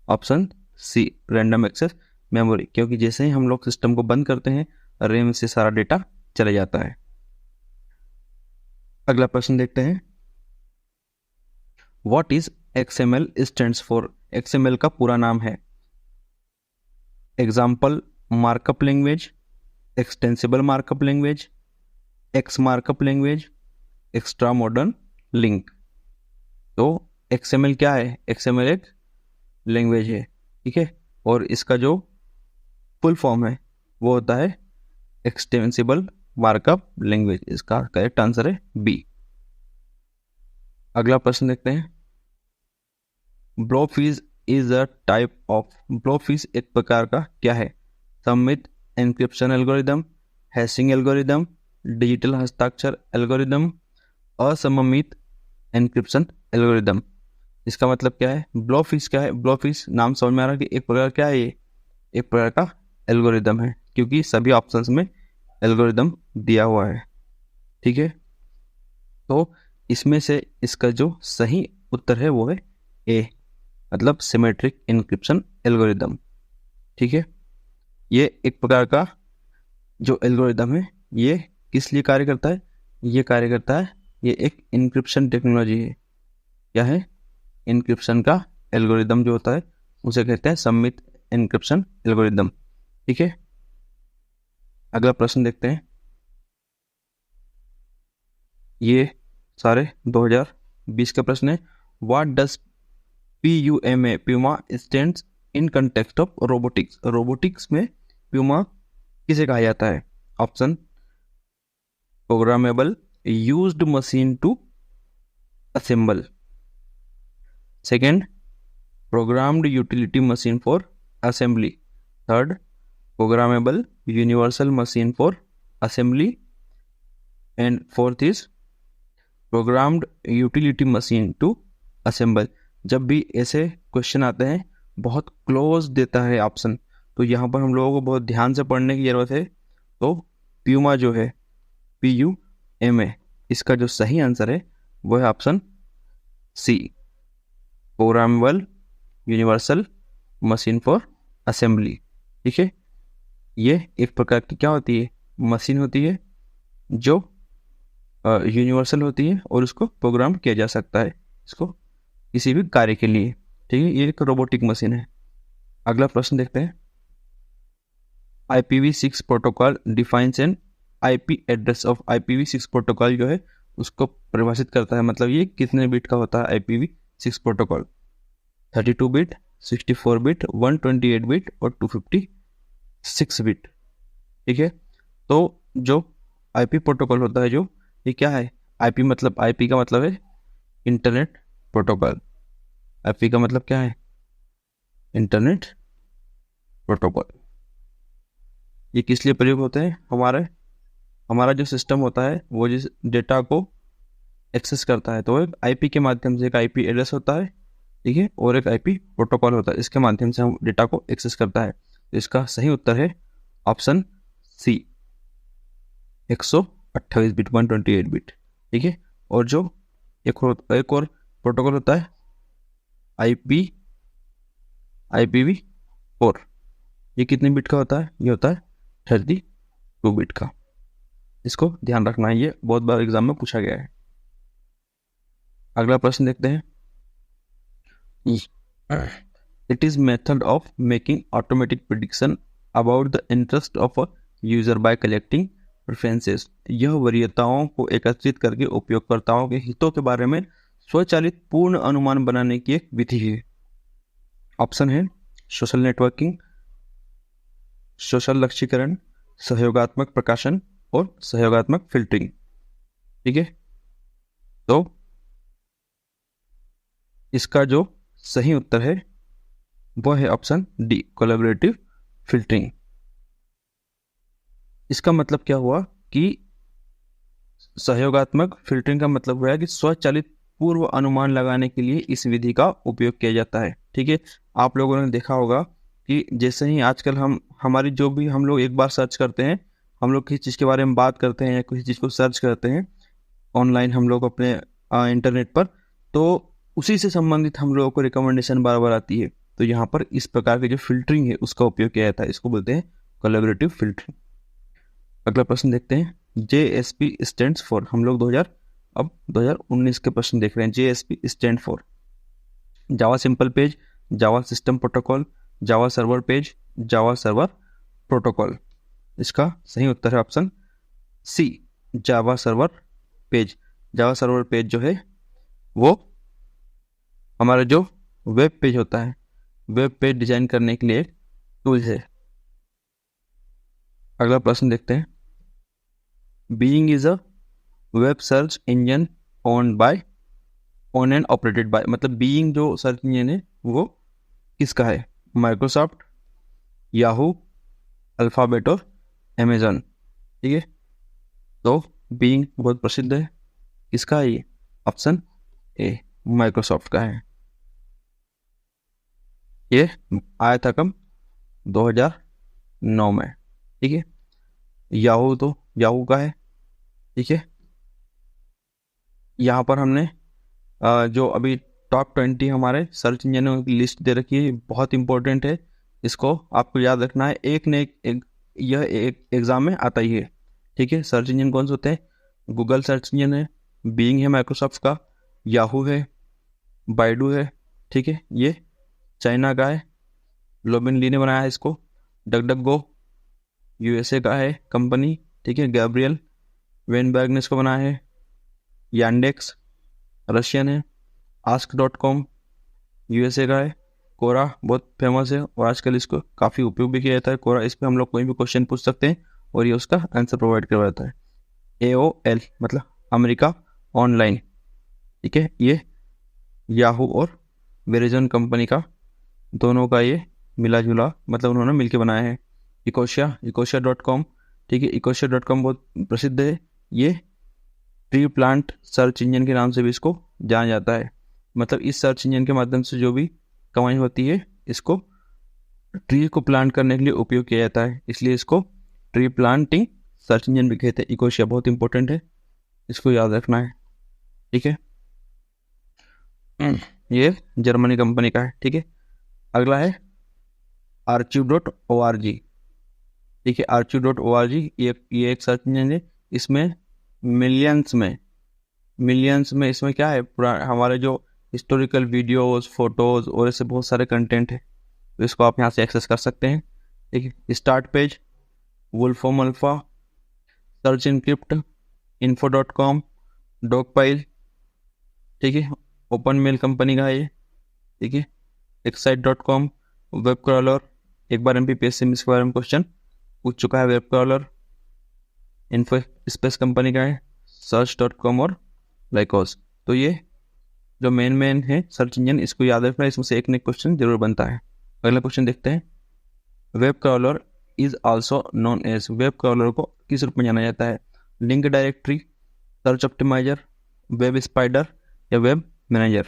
option C, random access memory. क्योंकि जैसे ही हम लोग सिस्टम को बंद करते हैं रैम से सारा डेटा चले जाता है। अगला प्रश्न देखते हैं। What is XML stands for? XML का पूरा नाम है example markup language, extensible markup language, x markup language, extra modern link. तो XML क्या है? XML एक लैंग्वेज है। ठीक है। और इसका जो फुल फॉर्म है वो होता है एक्सटेंसिबल मार्कअप लैंग्वेज। इसका करेक्ट आंसर है बी। अगला प्रश्न देखते हैं। Blowfish is a type of. Blowfish एक प्रकार का क्या है? सममित encryption algorithm, hashing algorithm, digital हस्ताक्षर एल्गोरिदम, असममित एन्क्रिप्शन एल्गोरिदम। इसका मतलब क्या है? ब्लोफिश क्या है? ब्लोफिश नाम समझ में आ रहा है कि एक प्रकार क्या है, ये एक प्रकार का एल्गोरिदम है, क्योंकि सभी ऑप्शंस में एल्गोरिदम दिया हुआ है। ठीक है। तो इसमें से इसका जो सही उत्तर है वो है ए, मतलब सिमेट्रिक एन्क्रिप्शन एल्गोरिदम। ठीक है। ये एक प्रकार का जो एल्गोरिदम है ये किस लिए कार्य करता है? ये कार्य करता है, ये एक एन्क्रिप्शन टेक्नोलॉजी है। क्या है? एन्क्रिप्शन का एल्गोरिदम जो होता है उसे कहते हैं सममित एन्क्रिप्शन एल्गोरिदम। ठीक है, अगला प्रश्न देखते हैं। ये सारे 2020 का प्रश्न है। What does PUMA PUMA stands in context of robotics. Robotics में प्यूमा किसे कहा जाता है? Option: programmable used machine to assemble. Second, programmed utility machine for assembly. Third, programmable universal machine for assembly. And fourth is programmed utility machine to assemble. जब भी ऐसे question आते हैं, बहुत क्लोज देता है ऑप्शन, तो यहाँ पर हम लोगों को बहुत ध्यान से पढ़ने की ज़रूरत है। तो प्यूमा जो है, PUMA, इसका जो सही आंसर है वो है option C, programmable universal machine for assembly. ठीक है, ये एक प्रकार की क्या होती है? मशीन होती है जो यूनिवर्सल होती है और उसको प्रोग्राम किया जा सकता है, इसको किसी भी कार्य के लिए। ठीक है, ये एक रोबोटिक मशीन है। अगला प्रश्न देखते हैं। IPv6 protocol defines N IP address of. IPv6 protocol जो है उसको परिभाषित करता है, मतलब ये कितने बिट का होता है IPv6 protocol? 32 bit, 64 bit, 128 bit और 256 बिट। ठीक है, तो जो IP प्रोटोकॉल होता है, जो ये क्या है? IP मतलब, IP का मतलब है इंटरनेट प्रोटोकॉल। IP का मतलब क्या है? Internet protocol. ये किस लिए प्रयोग होते हैं? हमारा जो सिस्टम होता है वो जिस डेटा को एक्सेस करता है, तो एक IP के माध्यम से, एक IP एड्रेस होता है, ठीक है, और एक IP प्रोटोकॉल होता है, इसके माध्यम से हम डेटा को एक्सेस करता है। तो इसका सही उत्तर है ऑप्शन सी, 128 बिट, 128 बिट। ठीक है, और जो एक और प्रोटोकॉल होता है IPv4, ये कितने बिट का होता है? ये होता है 32 बिट का। इसको ध्यान रखना है, ये बहुत बार एग्जाम में पूछा गया है। अगला प्रश्न देखते हैं। It is method of making automatic prediction about the interest of a user bye collecting preferences. यह वरीयताओं को एकत्रित करके उपयोगकर्ताओं के हितों के बारे में स्वचालित पूर्ण अनुमान बनाने की एक विधि है। ऑप्शन है सोशल नेटवर्किंग, सोशल लक्ष्यीकरण, सहयोगात्मक प्रकाशन और सहयोगात्मक फिल्टरिंग। ठीक है, तो इसका जो सही उत्तर है वह है ऑप्शन डी, कोलैबोरेटिव फिल्टरिंग। इसका मतलब क्या हुआ कि सहयोगात्मक फिल्टरिंग का मतलब हुआ कि स्वचालित पूर्व अनुमान लगाने के लिए इस विधि का उपयोग किया जाता है। ठीक है, आप लोगों ने देखा होगा कि जैसे ही आजकल हमारी जो भी हम लोग एक बार सर्च करते हैं, हम लोग किसी चीज़ के बारे में बात करते हैं या किसी चीज़ को सर्च करते हैं ऑनलाइन, हम लोग अपने इंटरनेट पर, तो उसी से संबंधित हम लोगों को रिकमेंडेशन बार बार आती है। तो यहाँ पर इस प्रकार की जो फिल्टरिंग है उसका उपयोग किया जाता है, इसको बोलते हैं कोलैबोरेटिव फिल्टरिंग। अगला प्रश्न देखते हैं। JSP stands for. हम लोग 2019 के प्रश्न देख रहे हैं। JSP stand for Java simple page, Java system protocol, Java server page, Java server protocol. इसका सही उत्तर है option C, Java server page. Java server page जो है वो हमारा जो वेब पेज होता है, वेब पेज डिजाइन करने के लिए एक टूल है। अगला प्रश्न देखते हैं। Being is a web search engine owned and operated by. मतलब बीइंग जो सर्च इंजन है वो किसका है? माइक्रोसॉफ्ट, याहू, अल्फाबेट और अमेजन। ठीक है, तो बीइंग बहुत प्रसिद्ध है, किसका है ये? ऑप्शन ए, माइक्रोसॉफ्ट का है। ये आया था कब? 2009 में। ठीक है, याहू तो याहू का है। ठीक है, यहाँ पर हमने जो अभी टॉप 20 हमारे सर्च इंजनों की लिस्ट दे रखी है, बहुत इंपॉर्टेंट है, इसको आपको याद रखना है। एक ने यह एक एग्जाम में आता ही है। ठीक है, सर्च इंजन कौन से होते हैं? गूगल सर्च इंजन है, बीइंग है माइक्रोसॉफ्ट का, याहू है, बाइडू है। ठीक है, ये चाइना का है, लोबिन ली ने बनाया है इसको, डक डक गो यूएसए का है कंपनी, ठीक है, गैब्रियल वेनबर्ग ने इसको बनाया है। यांडेक्स रशियन है। ask.com यूएसए का है। कोरा बहुत फेमस है और आजकल इसको काफ़ी उपयोग भी किया जाता है। कोरा, इस पर हम लोग कोई भी क्वेश्चन पूछ सकते हैं और ये उसका आंसर प्रोवाइड करवाता है। AOL मतलब अमेरिका ऑनलाइन, ठीक है, ये याहू और वेरिजन कंपनी का, दोनों का ये मिला जुला, मतलब उन्होंने मिलकर बनाया है। इकोशिया.com, ठीक है, इकोशिया.com बहुत प्रसिद्ध है। ये ट्री प्लांट सर्च इंजन के नाम से भी इसको जाना जाता है। मतलब इस सर्च इंजन के माध्यम से जो भी कमाई होती है, इसको ट्री को प्लांट करने के लिए उपयोग किया जाता है, इसलिए इसको ट्री प्लांटिंग सर्च इंजन भी कहते हैं। इकोशिया बहुत इंपॉर्टेंट है, इसको याद रखना है, ठीक है। ये जर्मनी कंपनी का है, ठीक है। अगला है archive.org, ठीक है। archive.org ये एक सर्च इंजन है। इसमें मिलियंस में इसमें क्या है, हमारे जो हिस्टोरिकल वीडियोस, फोटोज और ऐसे बहुत सारे कंटेंट है, तो इसको आप यहाँ से एक्सेस कर सकते हैं, ठीक है। Start page, Wolfram Alpha, search encrypt, info.com, Dogpile, ठीक है, ओपन मेल कंपनी का है ये, ठीक है। excite.com, वेब क्रॉलर, एक बार MPPSC में इसके बारे में क्वेश्चन पूछ चुका है, web crawler. Info space company का है। सर्च.com और लाइकोस। तो ये जो मेन है सर्च इंजन, इसको याद रखना, इसमें से एक न एक क्वेश्चन जरूर बनता है। अगला क्वेश्चन देखते हैं। Web crawler is also known as, web crawler को किस रूप में जाना जाता है? Link directory, search optimizer, web spider या वेब मैनेजर।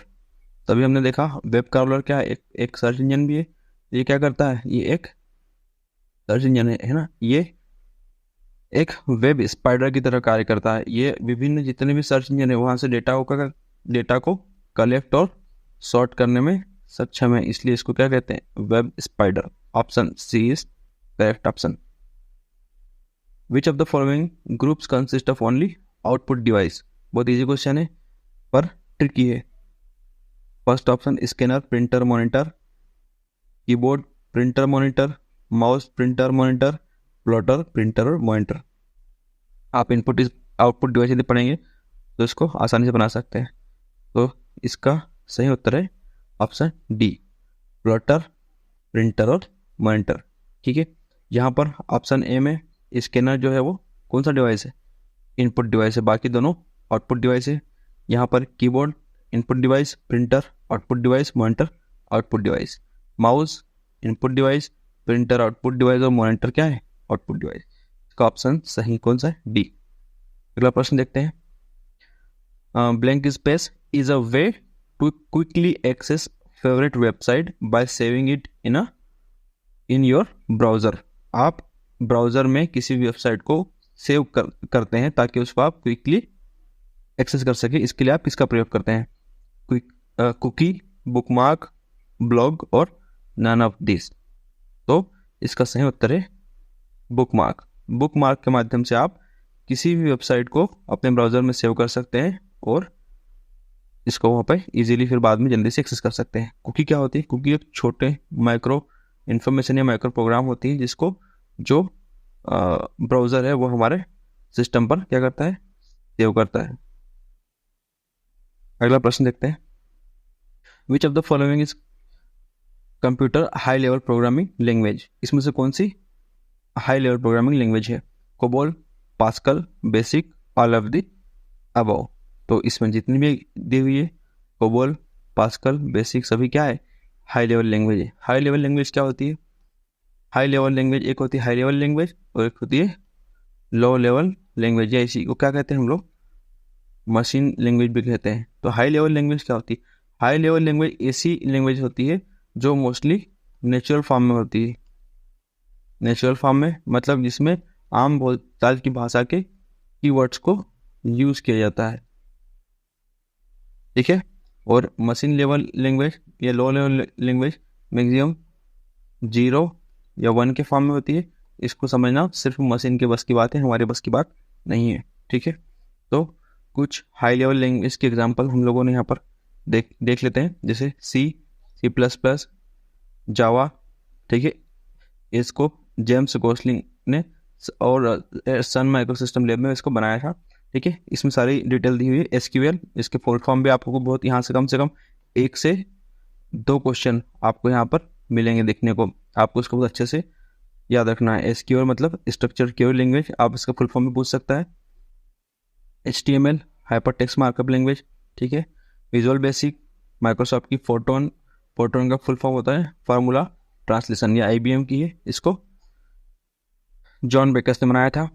तभी हमने देखा वेब क्रॉलर क्या है, एक सर्च इंजन भी है। ये क्या करता है, ये एक सर्च इंजन है ना, ये एक वेब स्पाइडर की तरह कार्य करता है। ये विभिन्न जितने भी सर्च इंजन है वहां से डेटा को कलेक्ट और सॉर्ट करने में सक्षम है, इसलिए इसको क्या कहते हैं, web spider. Option C is correct option. Which of the following groups consist of only output device? बहुत इजी क्वेश्चन है पर ट्रिकी है। First option scanner, printer, monitor, keyboard, printer, monitor, mouse, printer, monitor, plotter, printer और monitor. आप input output device यदि पढ़ेंगे तो इसको आसानी से बना सकते हैं। तो इसका सही उत्तर है ऑप्शन डी, प्लॉटर, प्रिंटर और मॉनिटर, ठीक है। यहाँ पर ऑप्शन ए में स्कैनर जो है वो कौन सा डिवाइस है, इनपुट डिवाइस है, बाकी दोनों आउटपुट डिवाइस है। यहाँ पर keyboard input device, printer output device, monitor output device. Mouse input device, printer output device और मॉनिटर क्या है, आउटपुट डिवाइस। इसका ऑप्शन सही कौन सा है, डी। अगला प्रश्न देखते हैं। Blank space is a way to quickly access favourite website by saving it in your browser. आप ब्राउजर में किसी भी वेबसाइट को सेव करते हैं ताकि उसको आप क्विकली एक्सेस कर सके, इसके लिए आप इसका प्रयोग करते हैं। कुकी, बुकमार्क, ब्लॉग और नन ऑफ दिस। तो इसका सही उत्तर है बुकमार्क। बुकमार्क के माध्यम से आप किसी भी वेबसाइट को अपने ब्राउजर में सेव कर सकते हैं और इसको वहाँ पे इजीली फिर बाद में जल्दी से एक्सेस कर सकते हैं। कुकी क्या होती है, कुकी एक छोटे माइक्रो इन्फॉर्मेशन या माइक्रो प्रोग्राम होती है जिसको जो ब्राउजर है वो हमारे सिस्टम पर क्या करता है, सेव करता है। अगला प्रश्न देखते हैं। विच of the following is computer high level programming language? इसमें से कौन सी हाई लेवल प्रोग्रामिंग लैंग्वेज है? COBOL, pascal, basic, all of the above. तो इसमें जितनी भी दी हुई है, कोबोल, पास्कल, बेसिक, सभी क्या है, हाई लेवल लैंग्वेज है। हाई लेवल लैंग्वेज क्या होती है? हाई लेवल लैंग्वेज एक होती है हाई लेवल लैंग्वेज और एक होती है लो लेवल लैंग्वेज, या इसी को क्या कहते हैं हम लोग, मशीन लैंग्वेज भी कहते हैं। तो हाई लेवल लैंग्वेज क्या होती है? हाई लेवल लैंग्वेज ऐसी लैंग्वेज होती है जो मोस्टली नेचुरल फॉर्म में होती है। नेचुरल फॉर्म में मतलब जिसमें आम बोलचाल की भाषा के कीवर्ड्स को यूज किया जाता है, ठीक है। और मशीन लेवल लैंग्वेज या लो लेवल लैंग्वेज मैक्सिमम 0 या 1 के फॉर्म में होती है। इसको समझना सिर्फ मशीन के बस की बात है, हमारे बस की बात नहीं है, ठीक है। तो कुछ हाई लेवल लैंग्वेज के एग्जांपल हम लोगों ने यहाँ पर देख लेते हैं, जैसे C++, जावा, ठीक है। इसको जेम्स गोसलिंग ने और सन माइक्रो सिस्टम लैब में इसको बनाया था। ठीक है, इसमें सारी डिटेल दी हुई है। SQL, इसके फुल फॉर्म भी आपको बहुत यहाँ से कम 1 से 2 क्वेश्चन आपको यहाँ पर मिलेंगे देखने को। आपको इसको बहुत अच्छे से याद रखना है। SQL मतलब स्ट्रक्चर क्वेरी लैंग्वेज, आप इसका फुल फॉर्म भी पूछ सकता है। HTML hyper text markup language. ठीक है, विजुअल बेसिक माइक्रोसॉफ्ट की फोटोन का फुल फॉर्म होता है फार्मूला ट्रांसलेशन, या IBM की है, इसको जॉन बेकस ने बनाया था।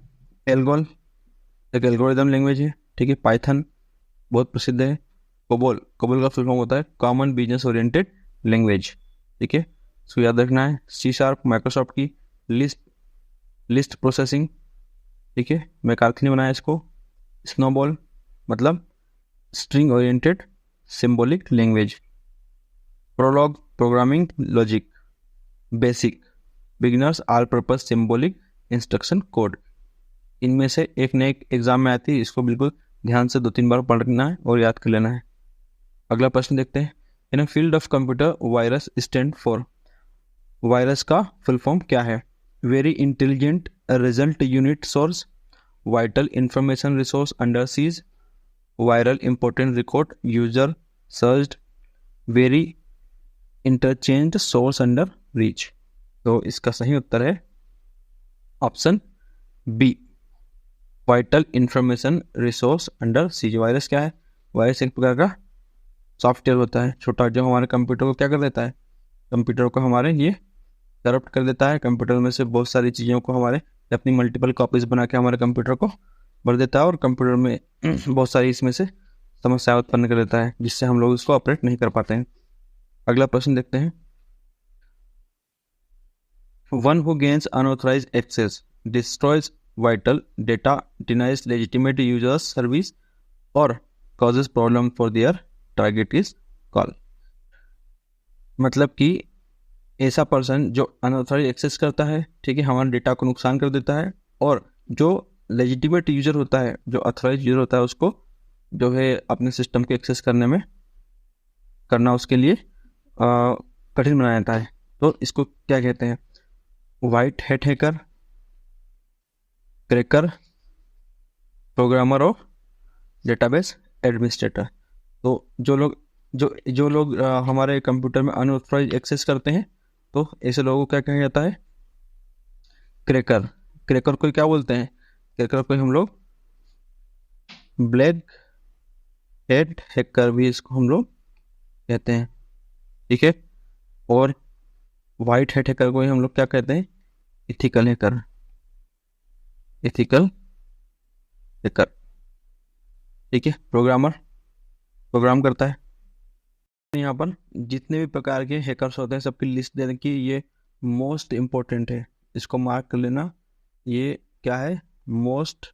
एल्गोल एक एल्गोरिदम लैंग्वेज है। ठीक है, पाइथन बहुत प्रसिद्ध है। कोबोल का फुल फॉर्म होता है कॉमन बिजनेस ओरिएंटेड लैंग्वेज। ठीक है, इसको याद रखना है। C# माइक्रोसॉफ्ट की लिस्ट प्रोसेसिंग। ठीक है, मैकार्थी ने बनाया इसको। स्नोबॉल मतलब string oriented symbolic language. Prolog programming logic. BASIC beginners all purpose symbolic instruction code. इनमें से एक न एक एग्जाम में आती है, इसको बिल्कुल ध्यान से 2-3 बार पढ़ना है और याद कर लेना है। अगला प्रश्न देखते हैं। In a field of computer virus stand for. Virus का फुल फॉर्म क्या है? Very intelligent result unit source, vital information resource under seize, viral important record user searched, very interchange source under reach. तो इसका सही उत्तर है option B, vital information resource under seize. Virus क्या है? वायरस एक प्रकार का सॉफ्टवेयर होता है छोटा, जो हमारे कंप्यूटर को क्या कर देता है? कंप्यूटर को हमारे ये करप्ट कर देता है। कंप्यूटर में से बहुत सारी चीज़ों को हमारे अपनी मल्टीपल कॉपीज बना के हमारे कंप्यूटर को भर देता है, और कंप्यूटर में बहुत सारी इसमें से समस्याएं उत्पन्न कर देता है, जिससे हम लोग इसको ऑपरेट नहीं कर पाते हैं। अगला प्रश्न देखते हैं। One who gains unauthorized access, destroys vital data, denies legitimate users service और causes problem for their target is call. मतलब कि ऐसा पर्सन जो अनऑथराइज एक्सेस करता है, ठीक है, हमारे डेटा को नुकसान कर देता है, और जो लेजिटिमेट यूजर होता है, जो ऑथराइज यूजर होता है, उसको जो है अपने सिस्टम को एक्सेस करना उसके लिए कठिन बनाया जाता है। तो इसको क्या कहते हैं? White hat hacker, cracker, programmer of database administrator. तो जो लोग हमारे कंप्यूटर में अनऑथराइज एक्सेस करते हैं, तो ऐसे लोगों को क्या कहा जाता है? क्रैकर को क्या बोलते हैं? क्रैकर को हम लोग ब्लैक हैट हैकर भी इसको हम लोग कहते हैं। ठीक है, और वाइट हैट हैकर को हम लोग क्या कहते हैं? Ethical hacker. ठीक है, प्रोग्राम करता है। यहाँ पर जितने भी प्रकार के हैकर्स होते हैं सबकी लिस्ट देने की ये मोस्ट इम्पोर्टेंट है, इसको मार्क कर लेना। ये क्या है? मोस्ट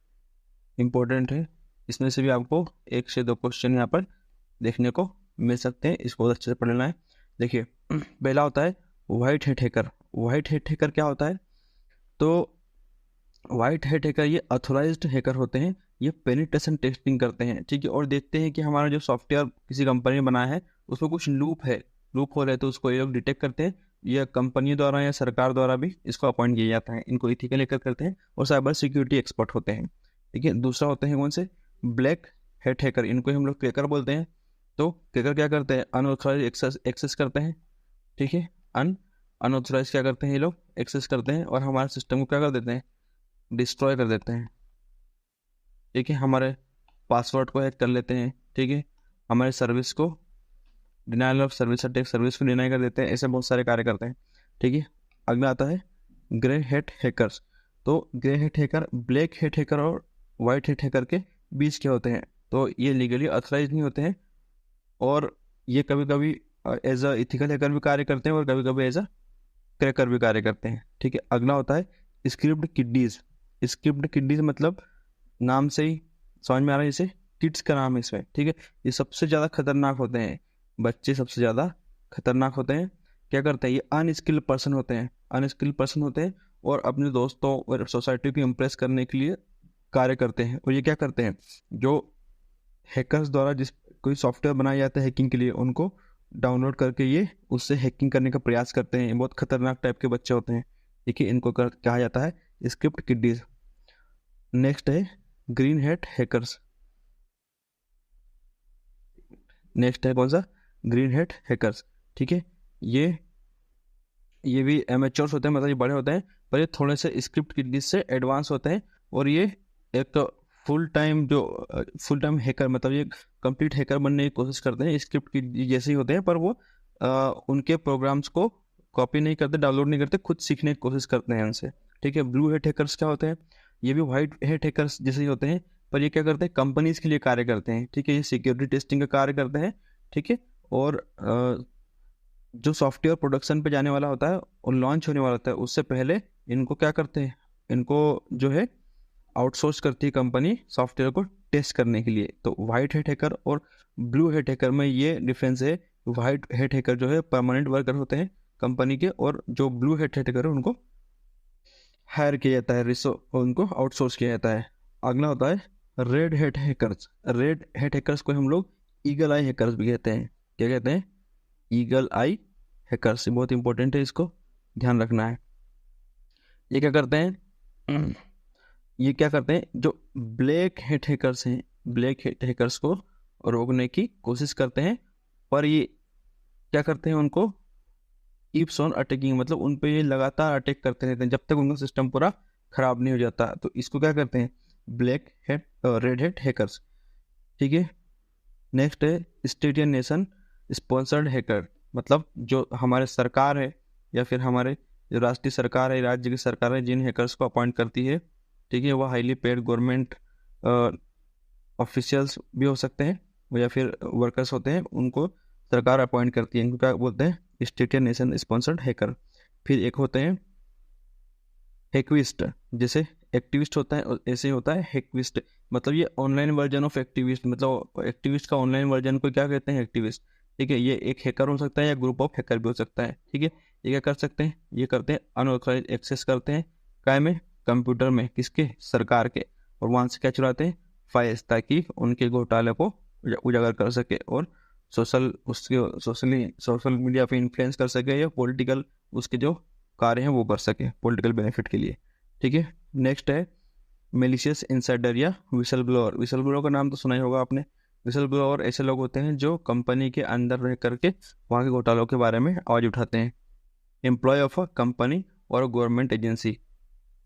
इम्पोर्टेंट है। इसमें से भी आपको 1 से 2 क्वेश्चन यहाँ पर देखने को मिल सकते हैं, इसको बहुत अच्छे से पढ़ लेना है। देखिए, पहला होता है white hat hacker. White hat hacker क्या होता है? तो वाइट हैट हैकर ये अथोराइज्ड हैकर होते हैं। ये पेनिट्रेशन टेस्टिंग करते हैं, ठीक है, और देखते हैं कि हमारा जो सॉफ्टवेयर किसी कंपनी ने बनाया है उसमें कुछ लूप हो रहे, तो उसको ये लोग डिटेक्ट करते हैं। यह कंपनी द्वारा या सरकार द्वारा भी इसको अपॉइंट किया जाता है। इनको इथिकल हैकर करते हैं और साइबर सिक्योरिटी एक्सपर्ट होते हैं। ठीक है, दूसरा होते हैं कौन से? Black hat hacker. इनको हम लोग क्रैकर बोलते हैं। तो क्रैकर क्या करते हैं? अनऑथराइज एक्सेस करते हैं। ठीक है, अनऑथराइज क्या करते हैं? ये लोग एक्सेस करते हैं और हमारे सिस्टम को क्या कर देते हैं? डिस्ट्रॉय कर देते हैं। ठीक है, हमारे पासवर्ड को हैक कर लेते हैं। ठीक है, हमारे सर्विस को denial of service attack, service को डिनाई कर देते हैं। ऐसे बहुत सारे कार्य करते हैं। ठीक है, अगला आता है ग्रे हैट हैकर्स। तो grey hat hacker black hat hacker और वाइट हैट हैकर के बीच के होते हैं। तो ये लीगली ऑथराइज नहीं होते हैं, और ये कभी कभी एज अ इथिकल हैकर भी कार्य करते हैं और कभी कभी एज अ क्रैकर भी कार्य करते हैं। ठीक है, अगला होता है स्क्रिप्ट किडीज। स्क्रिप्ट किडीज मतलब नाम से ही समझ में आ रहा है, जैसे किड्स का नाम है इसमें। ठीक है, ये सबसे ज़्यादा खतरनाक होते हैं, बच्चे सबसे ज़्यादा खतरनाक होते हैं। क्या करते हैं? ये अनस्किल्ड पर्सन होते हैं और अपने दोस्तों और सोसाइटी को इम्प्रेस करने के लिए कार्य करते हैं। और ये क्या करते हैं? जो हैकर्स द्वारा जिस कोई सॉफ्टवेयर बनाया जाता है हैकिंग के लिए, उनको डाउनलोड करके ये उससे हैकिंग करने का प्रयास करते हैं। बहुत खतरनाक टाइप के बच्चे होते हैं। देखिए, इनको कहा जाता है स्क्रिप्ट किडीज। नेक्स्ट है ग्रीन हैट हैकर्स। नेक्स्ट है कौन सा? Green hat hackers. ठीक है, ये भी एमेच्योर्स होते हैं, मतलब ये बड़े होते हैं, पर ये थोड़े से स्क्रिप्ट किडीज से एडवांस होते हैं। और ये एक फुल टाइम हैकर, मतलब ये कंप्लीट हैकर बनने की कोशिश करते हैं, स्क्रिप्ट की जैसे ही होते हैं, पर वो उनके प्रोग्राम्स को कॉपी नहीं करते, डाउनलोड नहीं करते, खुद सीखने की कोशिश करते हैं उनसे। ठीक है, ब्लू हेट हैकर्स क्या होते हैं? ये भी व्हाइट हेट हैकर्स जैसे ही होते हैं, पर ये क्या करते हैं? कंपनीज के लिए कार्य करते हैं। ठीक है, ये सिक्योरिटी टेस्टिंग का कार्य करते हैं। ठीक है, और जो सॉफ्टवेयर प्रोडक्शन पे जाने वाला होता है और लॉन्च होने वाला होता है, उससे पहले इनको क्या करते हैं? इनको जो है आउटसोर्स करती है कंपनी सॉफ्टवेयर को टेस्ट करने के लिए। तो व्हाइट हेट हैकर और ब्लू हेट हैकर में ये डिफरेंस है। व्हाइट हेट हैकर जो है परमानेंट वर्कर होते हैं कंपनी के, और जो ब्लू हेट हैकर है उनको हायर किया जाता है, उनको आउटसोर्स किया जाता है। अगला होता है red hate hackers. Red hate hackers को हम लोग ईगल आई हैकर्स भी कहते हैं। क्या कहते हैं? ईगल आई हैकर्स। बहुत इंपॉर्टेंट है, इसको ध्यान रखना है। ये क्या करते हैं? ये क्या करते हैं? जो ब्लैक हेट हैकर्स हैं, ब्लैक हेट हैकर्स को रोकने की कोशिश करते हैं, पर ये क्या करते हैं? उनको कीप्स ऑन अटैकिंग, मतलब उन पे ये लगातार अटैक करते रहते हैं जब तक उनका सिस्टम पूरा खराब नहीं हो जाता। तो इसको क्या करते हैं? Black hate red hate hackers. ठीक है, नेक्स्ट है स्टेट या नेशन स्पॉन्सर्ड हैकर। मतलब जो हमारे सरकार है या फिर हमारे जो राष्ट्रीय सरकार है, राज्य की सरकार है, जिन हैकर्स को अपॉइंट करती है, ठीक है, वो हाईली पेड गवर्नमेंट ऑफिशियल्स भी हो सकते हैं या फिर वर्कर्स होते हैं, उनको सरकार अपॉइंट करती है। इनको क्या बोलते हैं? स्टेट या नेशन स्पॉन्सर्ड हैकर। फिर एक होते हैं हैकविस्ट। जैसे एक्टिविस्ट होता है और ऐसे ही होता है हैकविस्ट, मतलब ये ऑनलाइन वर्जन ऑफ एक्टिविस्ट। मतलब एक्टिविस्ट का ऑनलाइन वर्जन को क्या कहते हैं? एक्टिविस्ट। ठीक है, ये एक हैकर हो सकता है या ग्रुप ऑफ हैकर भी हो सकता है। ठीक है, ये क्या कर सकते हैं? ये करते हैं अनऑथराइज एक्सेस करते हैं काय में? कंप्यूटर में। किसके? सरकार के। और वहां से क्या चुराते हैं? फाइल्स, ताकि उनके घोटाले को उजागर कर सके और सोशल मीडिया पे इन्फ्लुएंस कर सके, या पॉलिटिकल उसके जो कार्य हैं वो कर सके पॉलिटिकल बेनिफिट के लिए। ठीक है, नेक्स्ट है मेलिशियस इनसाइडर या विसल ब्लोअर। विसल ब्लोअर का नाम तो सुना ही होगा आपने। विसल ब्लोअर ऐसे लोग होते हैं जो कंपनी के अंदर रह करके वहाँ के घोटालों के बारे में आवाज उठाते हैं। एम्प्लॉय ऑफ अ कंपनी और गवर्नमेंट एजेंसी।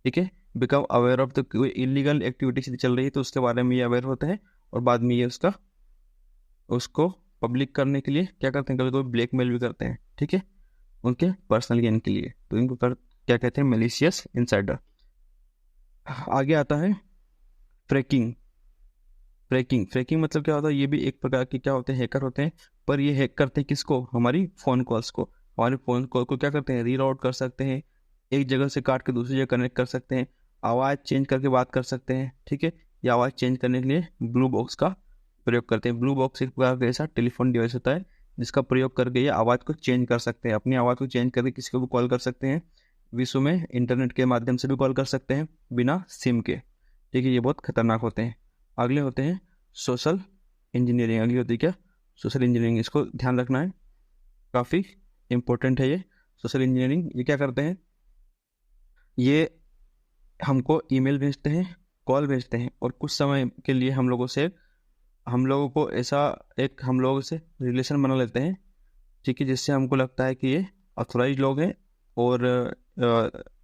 ठीक है, बिकम अवेयर ऑफ द कोई इलीगल एक्टिविटीज चल रही है तो उसके बारे में ये अवेयर होते हैं, और बाद में ये उसको पब्लिक करने के लिए क्या करते हैं? कभी कभी ब्लैकमेल भी करते हैं। ठीक है, उनके पर्सनल गेन के लिए। तो इनको क्या कहते हैं? Malicious insider. आगे आता है फ्रैकिंग। फ्रैकिंग मतलब क्या होता है? ये भी एक प्रकार के क्या होते हैं? हैकर होते हैं, पर ये हैक करते हैं किसको? हमारी फोन कॉल्स को। हमारे फोन कॉल को क्या करते हैं? रीराउट कर सकते हैं, एक जगह से काट के दूसरी जगह कनेक्ट कर सकते हैं, आवाज़ चेंज करके बात कर सकते हैं। ठीक है, ये आवाज़ चेंज करने के लिए ब्लू बॉक्स का प्रयोग करते हैं। ब्लू बॉक्स एक प्रकार का ऐसा टेलीफोन डिवाइस होता है जिसका प्रयोग करके ये आवाज़ को चेंज कर सकते हैं, अपनी आवाज़ को चेंज करके किसी को भी कॉल कर सकते हैं। विश्व में इंटरनेट के माध्यम से भी कॉल कर सकते हैं बिना सिम के। ठीक है, ये बहुत खतरनाक होते हैं। अगले होते हैं सोशल इंजीनियरिंग। अगली होती है क्या? Social engineering. इसको ध्यान रखना है, काफ़ी इंपॉर्टेंट है ये सोशल इंजीनियरिंग। ये क्या करते हैं? ये हमको ईमेल भेजते हैं, कॉल भेजते हैं, और कुछ समय के लिए हम लोगों को ऐसा एक हम लोगों से रिलेशन बना लेते हैं। ठीक है, जिससे हमको लगता है कि ये ऑथोराइज लोग हैं, और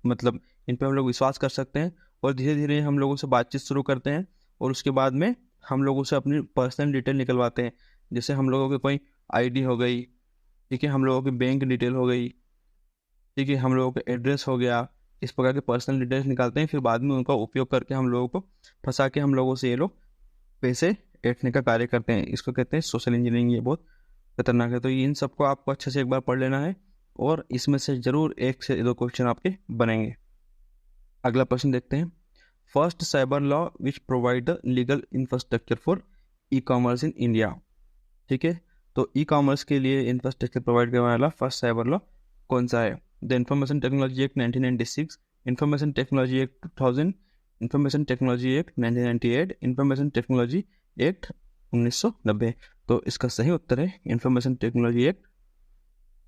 मतलब इन पर हम लोग विश्वास कर सकते हैं, और धीरे धीरे हम लोगों से बातचीत शुरू करते हैं, और उसके बाद में हम लोगों से अपनी पर्सनल डिटेल निकलवाते हैं। जैसे हम लोगों की कोई आईडी हो गई, ठीक है, हम लोगों की बैंक डिटेल हो गई, ठीक है, हम लोगों का एड्रेस हो गया। इस प्रकार के पर्सनल डिटेल्स निकालते हैं, फिर बाद में उनका उपयोग करके हम लोगों को फंसा के हम लोगों से ये लोग पैसे ऐंठने का कार्य करते हैं। इसको कहते हैं सोशल इंजीनियरिंग। ये बहुत खतरनाक है। तो इन सबको आपको अच्छे से एक बार पढ़ लेना है, और इसमें से जरूर 1 से 2 क्वेश्चन आपके बनेंगे। अगला प्रश्न देखते हैं। First cyber law which provide the legal infrastructure for e commerce in India. ठीक है, तो ई कॉमर्स के लिए इंफ्रास्ट्रक्चर प्रोवाइड करने वाला फर्स्ट साइबर लॉ कौन सा है? The information technology act 1996, information technology act 2000, information technology act 1998, information technology act 1990। तो इसका सही उत्तर है इंफॉर्मेशन टेक्नोलॉजी एक्ट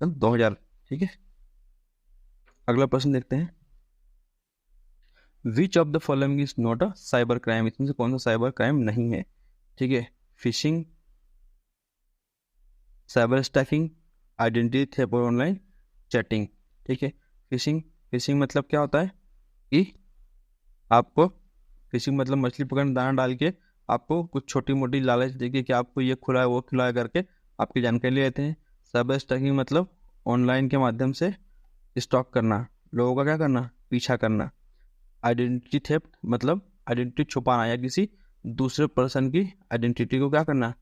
2000। ठीक है, अगला प्रश्न देखते हैं। विच of the following is not a cyber crime, इसमें से कौन सा साइबर क्राइम नहीं है? ठीक है, fishing, cyber stacking, identity theft और ऑनलाइन चैटिंग। ठीक है, फिशिंग, फिशिंग मतलब क्या होता है कि आपको, फिशिंग मतलब मछली पकड़ने दाना डाल के आपको कुछ छोटी मोटी लालच देके कि आपको ये खुला है वो खुला है करके आपकी जानकारी ले लेते हैं। साइबर स्टैकिंग मतलब ऑनलाइन के माध्यम से स्टॉक करना, लोगों का क्या करना, पीछा करना। आइडेंटिटी थेफ्ट मतलब आइडेंटिटी छुपाना या किसी दूसरे पर्सन की आइडेंटिटी को क्या करना,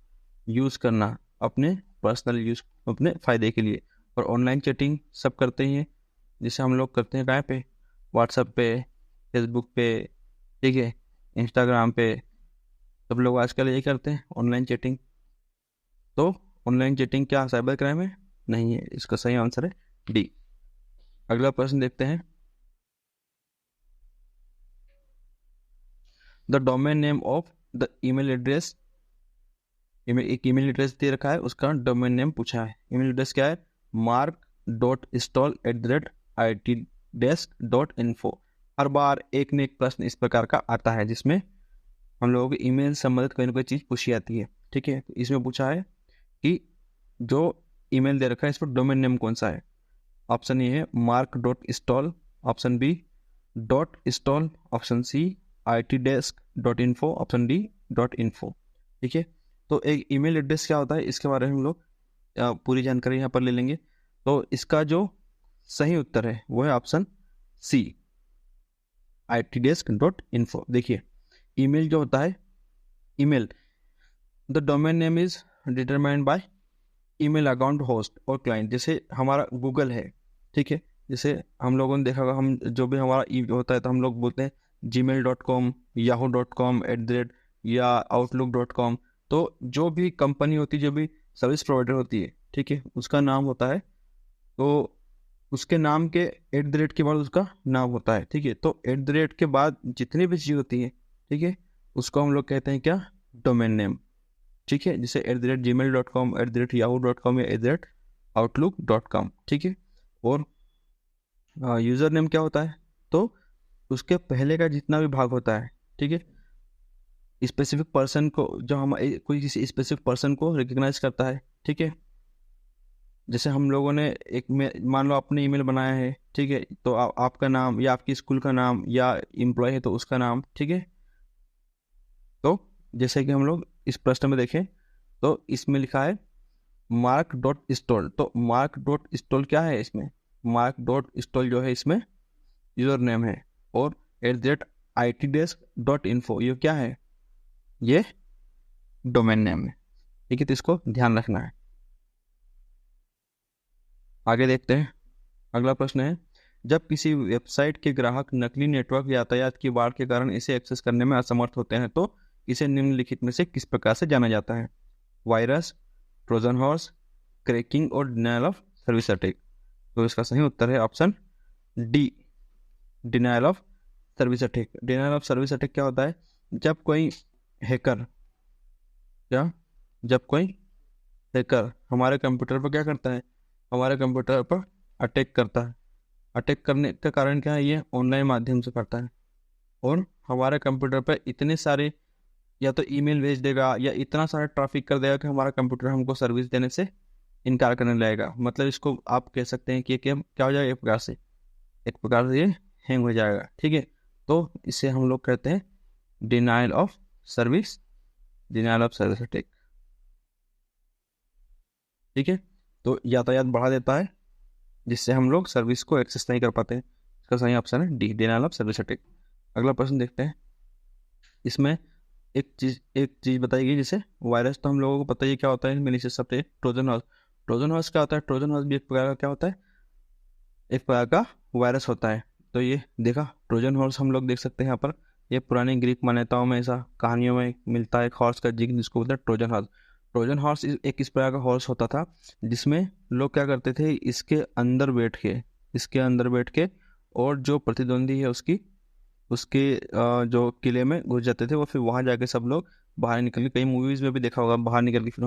यूज़ करना अपने पर्सनल यूज, अपने फ़ायदे के लिए। और ऑनलाइन चैटिंग सब करते ही हैं, जिसे हम लोग करते हैं कहाँ पे, व्हाट्सएप पे, फेसबुक पे, ठीक है, इंस्टाग्राम पे, सब लोग आजकल यही करते हैं ऑनलाइन चैटिंग। तो ऑनलाइन चैटिंग क्या साइबर क्राइम है? नहीं है, इसका सही आंसर है डी। अगला प्रश्न देखते हैं। The domain name of the email address, एक ईमेल एड्रेस दे रखा है, उसका डोमेन नेम पूछा है। ईमेल एड्रेस क्या है? mark.install@itdesk.info। हर बार एक न एक प्रश्न इस प्रकार का आता है जिसमें हम लोगों को ईमेल संबंधित कोई ना कोई चीज़ पूछी जाती है। ठीक है, तो इसमें पूछा है कि जो ईमेल दे रखा है इस पर डोमेन नेम कौन सा है? ऑप्शन ए है mark.install, option B .install, option C itdesk.info, option D .info। ठीक है, तो एक ईमेल एड्रेस क्या होता है इसके बारे में हम लोग पूरी जानकारी यहाँ पर ले लेंगे। तो इसका जो सही उत्तर है वो है ऑप्शन सी itdesk.info। देखिए, ईमेल जो होता है, email, the domain name is determined by email account host और क्लाइंट। जैसे हमारा गूगल है, ठीक है, जैसे हम लोगों ने देखा होगा, हम जो भी हमारा होता है तो हम लोग बोलते हैं gmail.com, yahoo.com या outlook.com। तो जो भी कंपनी होती है, जो भी सर्विस प्रोवाइडर होती है, ठीक है, उसका नाम होता है, तो उसके नाम के @ के बाद उसका नाम होता है। ठीक है, तो @ के बाद जितनी भी चीज़ होती है, ठीक है, उसको हम लोग कहते हैं क्या, डोमेन नेम। ठीक है, जैसे @gmail.com, @yahoo.com या @outlook.com। ठीक है, और यूज़र नेम क्या होता है, तो उसके पहले का जितना भी भाग होता है, ठीक है, स्पेसिफिक पर्सन को, जो हम कोई किसी स्पेसिफिक पर्सन को रिकग्नाइज करता है। ठीक है, जैसे हम लोगों ने एक में मान लो आपने ईमेल बनाया है, ठीक है, तो आपका नाम या आपकी स्कूल का नाम या एम्प्लॉय है तो उसका नाम। ठीक है, तो जैसे कि हम लोग इस प्रश्न में देखें तो इसमें लिखा है mark.install। तो mark.install क्या है इसमें, mark.install जो है इसमें यूजर नेम है, और @itdesk.info ये क्या है, ये डोमेन नेम है। ठीक है, तो इसको ध्यान रखना है। आगे देखते हैं, अगला प्रश्न है, जब किसी वेबसाइट के ग्राहक नकली नेटवर्क यातायात की बाढ़ के कारण इसे एक्सेस करने में असमर्थ होते हैं तो इसे निम्नलिखित में से किस प्रकार से जाना जाता है? वायरस, ट्रोजन हॉर्स, क्रैकिंग और डिनायल ऑफ सर्विस अटैक। तो इसका सही उत्तर है option D, denial of service attack. Denial of service attack क्या होता है? जब कोई हैकर, क्या, जब कोई हैकर हमारे कंप्यूटर पर क्या करता है, हमारे कंप्यूटर पर अटैक करता है। अटैक करने का कारण क्या है? ये ऑनलाइन माध्यम से करता है, और हमारे कंप्यूटर पर इतने सारे या तो ईमेल भेज देगा या इतना सारा ट्रैफिक कर देगा कि हमारा कंप्यूटर हमको सर्विस देने से इनकार करने लगेगा। मतलब इसको आप कह सकते हैं कि क्या हो जाएगा, एक प्रकार से ये हैंग हो जाएगा। ठीक है, तो इसे हम लोग कहते हैं denial of service, denial of service attack. ठीक है, तो यातायात बढ़ा देता है जिससे हम लोग सर्विस को एक्सेस नहीं कर पाते। इसका सही ऑप्शन है D, denial of service attack. अगला प्रश्न देखते हैं, इसमें एक चीज़ बताई गई, जैसे वायरस तो हम लोगों को पता ही क्या होता है, malicious software. Trojan horse, Trojan horse क्या होता है? ट्रोजन हॉर्स भी एक प्रकार का क्या होता है, एक प्रकार का वायरस होता है। तो ये देखा, ट्रोजन हॉर्स हम लोग देख सकते हैं यहाँ पर, ये पुरानी ग्रीक मान्यताओं में, ऐसा कहानियों में मिलता है एक हॉर्स का जिक्र जिसको बोलते हैं ट्रोजन हॉर्स। ट्रोजन हॉर्स एक इस प्रकार का हॉर्स होता था जिसमें लोग क्या करते थे, इसके अंदर बैठ के और जो प्रतिद्वंदी है उसके जो किले में घुस जाते थे, वो फिर वहाँ जाके सब लोग बाहर निकल के, कई मूवीज में भी देखा होगा, बाहर निकल के फिर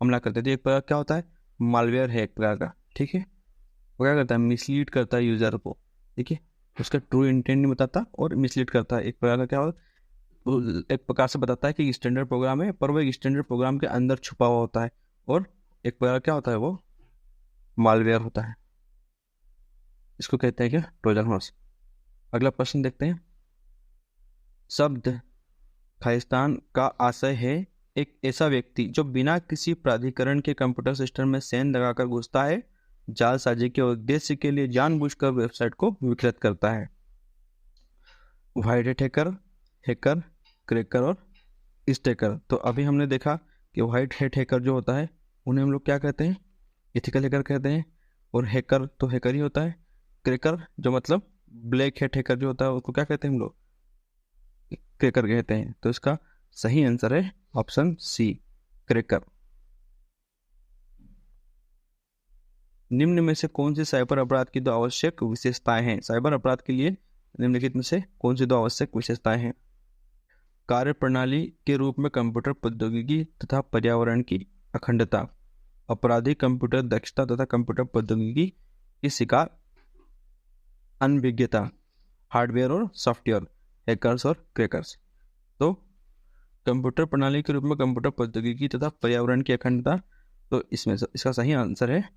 हमला करते थे। एक प्रकार क्या होता है, मालवेयर है एक प्रकार का। ठीक है, वो क्या करता है, मिसलीड करता है यूजर को। ठीक है, उसका ट्रू इंटेंट नहीं बताता और मिसलीड करता है। एक प्रकार का क्या होता है, एक प्रकार से बताता है कि स्टैंडर्ड प्रोग्राम है, पर वो एक स्टैंडर्ड प्रोग्राम के अंदर छुपा हुआ होता है, और एक प्रकार क्या होता है, वो मालवेयर होता है। इसको कहते हैं क्या, ट्रोजन हॉर्स। अगला प्रश्न देखते हैं। शब्द खालिस्तान का आशय है एक ऐसा व्यक्ति जो बिना किसी प्राधिकरण के कंप्यूटर सिस्टम में सेंध लगाकर घुसता है, जालसाजी के उद्देश्य के लिए जानबूझकर वेबसाइट को विकृत करता है। White hat hacker, hacker, cracker और स्टेकर। तो अभी हमने देखा कि व्हाइट हैट हैकर जो होता है उन्हें हम लोग क्या कहते हैं, एथिकल हैकर कहते हैं, और हैकर तो हैकर ही होता है। क्रैकर जो मतलब ब्लैक हैट हैकर जो होता है उसको क्या कहते हैं हम लोग, क्रैकर कहते हैं। तो इसका सही आंसर है ऑप्शन सी, क्रैकर। निम्न में से कौन सी साइबर अपराध की दो आवश्यक विशेषताएं हैं। साइबर अपराध के लिए निम्नलिखित में से कौन सी दो आवश्यक विशेषताएं हैं। कार्य प्रणाली के रूप में कंप्यूटर प्रौद्योगिकी तथा पर्यावरण की अखंडता, अपराधी कंप्यूटर दक्षता तथा कंप्यूटर प्रौद्योगिकी की शिकार अनभिज्ञता, हार्डवेयर और सॉफ्टवेयर, हैकर्स और क्रैकर्स। तो कंप्यूटर प्रणाली के रूप में कंप्यूटर प्रौद्योगिकी तथा पर्यावरण की अखंडता, तो इसमें इसका सही आंसर है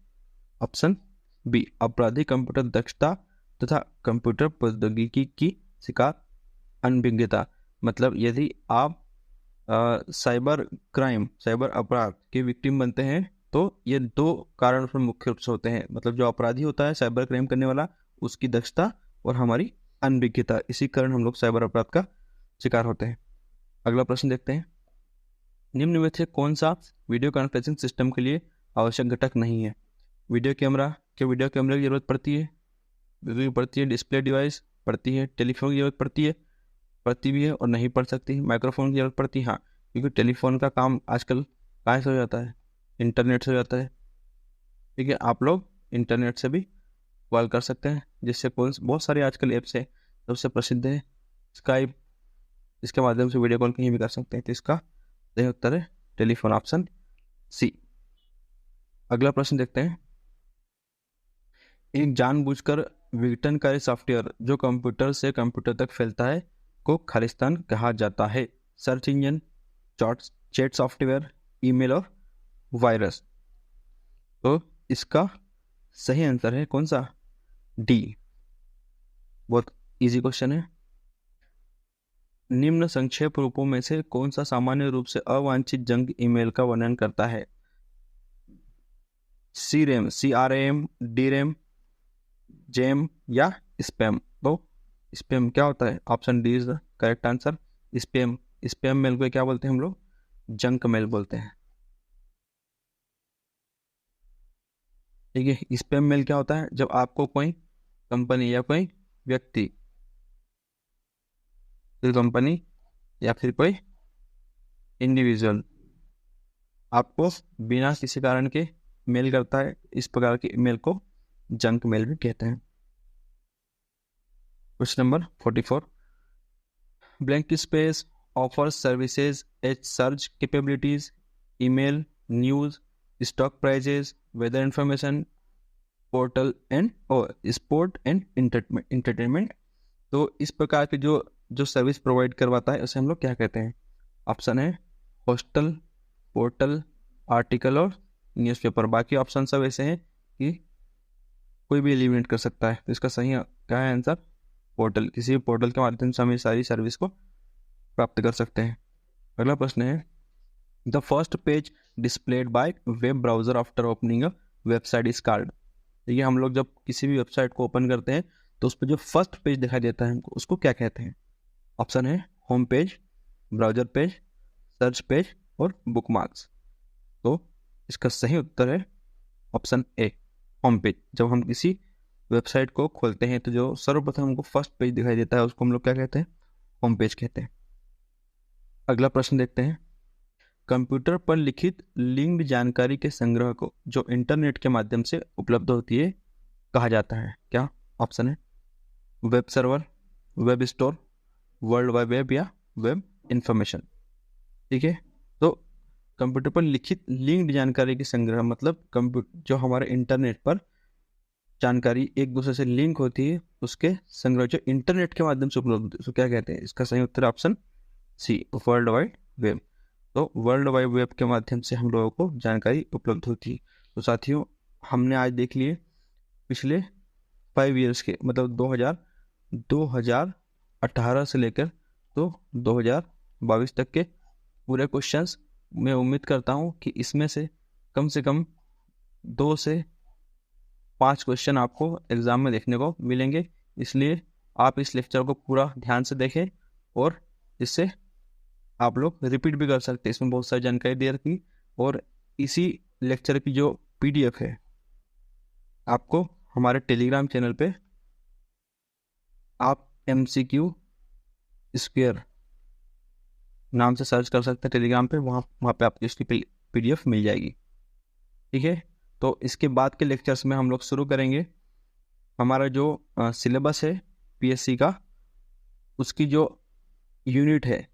ऑप्शन बी, अपराधी कंप्यूटर दक्षता तथा कंप्यूटर प्रौद्योगिकी की शिकार अनभिज्ञता। मतलब यदि आप साइबर क्राइम, साइबर अपराध के विक्टिम बनते हैं तो ये दो कारण उसमें मुख्य रूप से होते हैं। मतलब जो अपराधी होता है साइबर क्राइम करने वाला, उसकी दक्षता और हमारी अनभिज्ञता, इसी कारण हम लोग साइबर अपराध का शिकार होते हैं। अगला प्रश्न देखते हैं। निम्न में से कौन सा वीडियो कॉन्फ्रेंसिंग सिस्टम के लिए आवश्यक घटक नहीं है। वीडियो कैमरा, क्या वीडियो कैमरे की जरूरत पड़ती है, पड़ती है। डिस्प्ले डिवाइस पड़ती है। टेलीफोन की जरूरत पड़ती है, पड़ती भी है और नहीं पड़ सकती। माइक्रोफोन की जरूरत पड़ती है, हाँ, क्योंकि टेलीफोन का काम आजकल कहाँ से हो जाता है, इंटरनेट से हो जाता है। ठीक है, आप लोग इंटरनेट से भी कॉल कर सकते हैं, जिससे बहुत सारे आजकल ऐप्स है, सबसे प्रसिद्ध है स्काइप, इसके माध्यम से वीडियो कॉल कहीं भी कर सकते हैं। तो इसका सही उत्तर है टेलीफोन, ऑप्शन सी। अगला प्रश्न देखते हैं। एक जानबूझकर विघटनकारी सॉफ्टवेयर जो कंप्यूटर से कंप्यूटर तक फैलता है को खालिस्तान कहा जाता है। Search engine, chat software, email और वायरस। तो इसका सही आंसर है कौन सा, डी। बहुत इजी क्वेश्चन है। निम्न संक्षेप रूपों में से कौन सा सामान्य रूप से अवांछित जंक ईमेल का वर्णन करता है। CRAM, CRAM, DRAM, जैम या स्पैम। तो स्पैम क्या होता है, option D is the correct answer. Spam, spam mail को क्या बोलते हैं हम लोग, जंक मेल बोलते हैं। ठीक है, स्पैम मेल क्या होता है, जब आपको कोई कंपनी या कोई व्यक्ति, फिर कंपनी या फिर कोई इंडिविजुअल आपको बिना किसी कारण के मेल करता है, इस प्रकार के मेल को जंक मेल भी कहते हैं। Question number 44। Blank space offers services as search capabilities, email, news, stock prices, weather information, portal and और स्पोर्ट एंड इंटरटेनमेंट। तो इस प्रकार के जो जो सर्विस प्रोवाइड करवाता है उसे हम लोग क्या कहते हैं। ऑप्शन है होस्टल, पोर्टल, आर्टिकल और न्यूज़पेपर। बाकी ऑप्शन सब ऐसे हैं कि कोई भी एलिमिनेट कर सकता है। तो इसका सही क्या है आंसर, पोर्टल। किसी भी पोर्टल के माध्यम से हम सारी सर्विस को प्राप्त कर सकते हैं। अगला प्रश्न है, the first page displayed bye web browser after opening a website is called. देखिए, हम लोग जब किसी भी वेबसाइट को ओपन करते हैं तो उस पर जो फर्स्ट पेज दिखाई देता है हमको, उसको क्या कहते हैं। ऑप्शन है home page, browser page, search page और बुकमार्क्स। तो इसका सही उत्तर है ऑप्शन ए, होम पेज। जब हम किसी वेबसाइट को खोलते हैं तो जो सर्वप्रथम हमको फर्स्ट पेज दिखाई देता है उसको हम लोग क्या कहते हैं, होम पेज कहते हैं। अगला प्रश्न देखते हैं। कंप्यूटर पर लिखित लिंक्ड जानकारी के संग्रह को जो इंटरनेट के माध्यम से उपलब्ध होती है कहा जाता है क्या। ऑप्शन है web server, web store, world wide web या वेब इंफॉर्मेशन। ठीक है, तो कंप्यूटर पर लिखित लिंक्ड जानकारी के संग्रह मतलब कंप्यूटर जो हमारे इंटरनेट पर जानकारी एक दूसरे से लिंक होती है उसके संग्रह जो इंटरनेट के माध्यम से उपलब्ध होती है उसको क्या कहते हैं? इसका सही उत्तर option C, world wide web. तो वर्ल्ड वाइड वेब के माध्यम से हम लोगों को जानकारी उपलब्ध होती है। तो साथियों, हमने आज देख लिए पिछले 5 ईयर्स के, मतलब 2018 से लेकर तो 2022 तक के पूरे क्वेश्चंस। मैं उम्मीद करता हूँ कि इसमें से कम 2 से 5 क्वेश्चन आपको एग्जाम में देखने को मिलेंगे। इसलिए आप इस लेक्चर को पूरा ध्यान से देखें और इससे आप लोग रिपीट भी कर सकते हैं। इसमें बहुत सारी जानकारी दे रखी, और इसी लेक्चर की जो PDF है आपको हमारे टेलीग्राम चैनल पे आप MCQ स्क्वायर नाम से सर्च कर सकते हैं टेलीग्राम पे। वहाँ पे आपको इसकी PDF मिल जाएगी। ठीक है, तो इसके बाद के लेक्चर्स में हम लोग शुरू करेंगे हमारा जो सिलेबस है PSC का, उसकी जो यूनिट है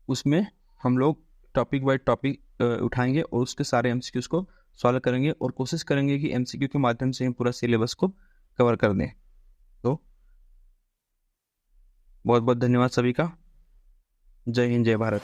उसमें हम लोग टॉपिक बाय टॉपिक उठाएंगे और उसके सारे MCQs को सॉल्व करेंगे और कोशिश करेंगे कि MCQ के माध्यम से हम पूरा सिलेबस को कवर कर दें। तो बहुत बहुत धन्यवाद सभी का। जय हिंद, जय भारत।